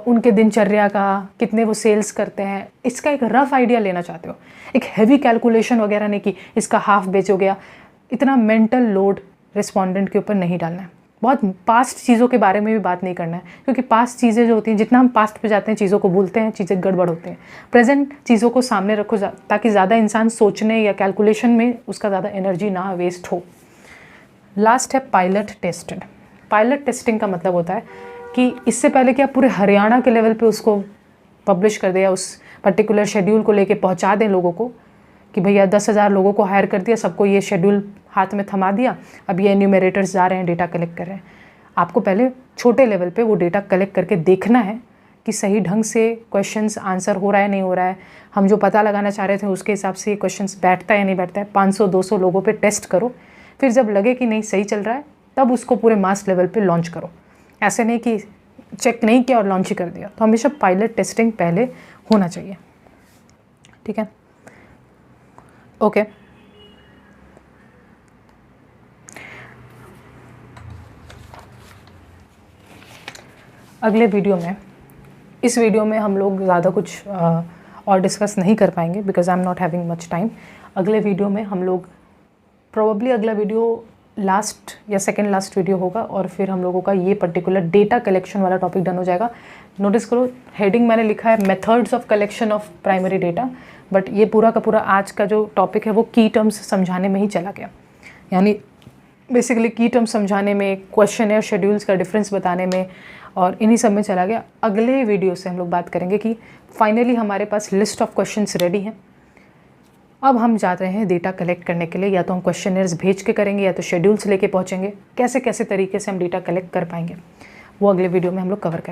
उनके दिनचर्या का, कितने वो सेल्स करते हैं, इसका एक रफ आइडिया लेना चाहते हो। एक हैवी कैलकुलेशन वगैरह नहीं कि इसका हाफ बेच हो गया, इतना मेंटल लोड रिस्पॉन्डेंट के ऊपर नहीं डालना है। बहुत पास्ट चीज़ों के बारे में भी बात नहीं करना है, क्योंकि पास्ट चीज़ें जो होती हैं, जितना हम पास्ट पे जाते हैं चीज़ों को भूलते हैं, चीज़ें गड़बड़ होते हैं। प्रेजेंट चीज़ों को सामने रखो ताकि ज़्यादा इंसान सोचने या कैलकुलेशन में उसका ज़्यादा एनर्जी ना वेस्ट हो। लास्ट है पायलट टेस्टेड। पायलट टेस्टिंग का मतलब होता है कि इससे पहले कि आप पूरे हरियाणा के लेवल पे उसको पब्लिश कर दें या उस पर्टिकुलर शेड्यूल को लेके पहुंचा दें लोगों को कि भैया 10,000 लोगों को हायर कर दिया, सबको ये शेड्यूल हाथ में थमा दिया, अब ये एन्यूमरेटर्स जा रहे हैं डेटा कलेक्ट कर रहे हैं। आपको पहले छोटे लेवल पे वो डेटा कलेक्ट करके देखना है कि सही ढंग से क्वेश्चंस आंसर हो रहा है नहीं हो रहा है, हम जो पता लगाना चाह रहे थे उसके हिसाब से ये क्वेश्चंस बैठता है या नहीं बैठता है। 500-200 लोगों पे टेस्ट करो, फिर जब लगे कि नहीं सही चल रहा है तब उसको पूरे मास लेवल पे लॉन्च करो। ऐसे नहीं कि चेक नहीं किया और लॉन्च ही कर दिया। तो हमेशा पायलट टेस्टिंग पहले होना चाहिए। ठीक है, ओके। अगले वीडियो में, इस वीडियो में हम लोग ज़्यादा कुछ और डिस्कस नहीं कर पाएंगे because I am not having much time. अगले वीडियो में हम लोग प्रोबेबली, अगला वीडियो लास्ट या सेकेंड लास्ट वीडियो होगा और फिर हम लोगों का ये पर्टिकुलर डेटा कलेक्शन वाला टॉपिक डन हो जाएगा। नोटिस करो हेडिंग मैंने लिखा है methods of collection of primary data, but ये पूरा का पूरा आज का जो टॉपिक है वो की टर्म्स समझाने में ही चला गया। यानी बेसिकली की टर्म्स समझाने में, क्वेश्चन या शेड्यूल्स का डिफरेंस बताने में और इन्हीं सब में चला गया। अगले वीडियो से हम लोग बात करेंगे कि फाइनली हमारे पास लिस्ट ऑफ क्वेश्चंस रेडी हैं। अब हम जा रहे हैं डेटा कलेक्ट करने के लिए, या तो हम क्वेश्चनर्स भेज के करेंगे या तो शेड्यूल्स लेके पहुँचेंगे। कैसे कैसे तरीके से हम डेटा कलेक्ट कर पाएंगे वो अगले वीडियो में हम लोग कवर करेंगे।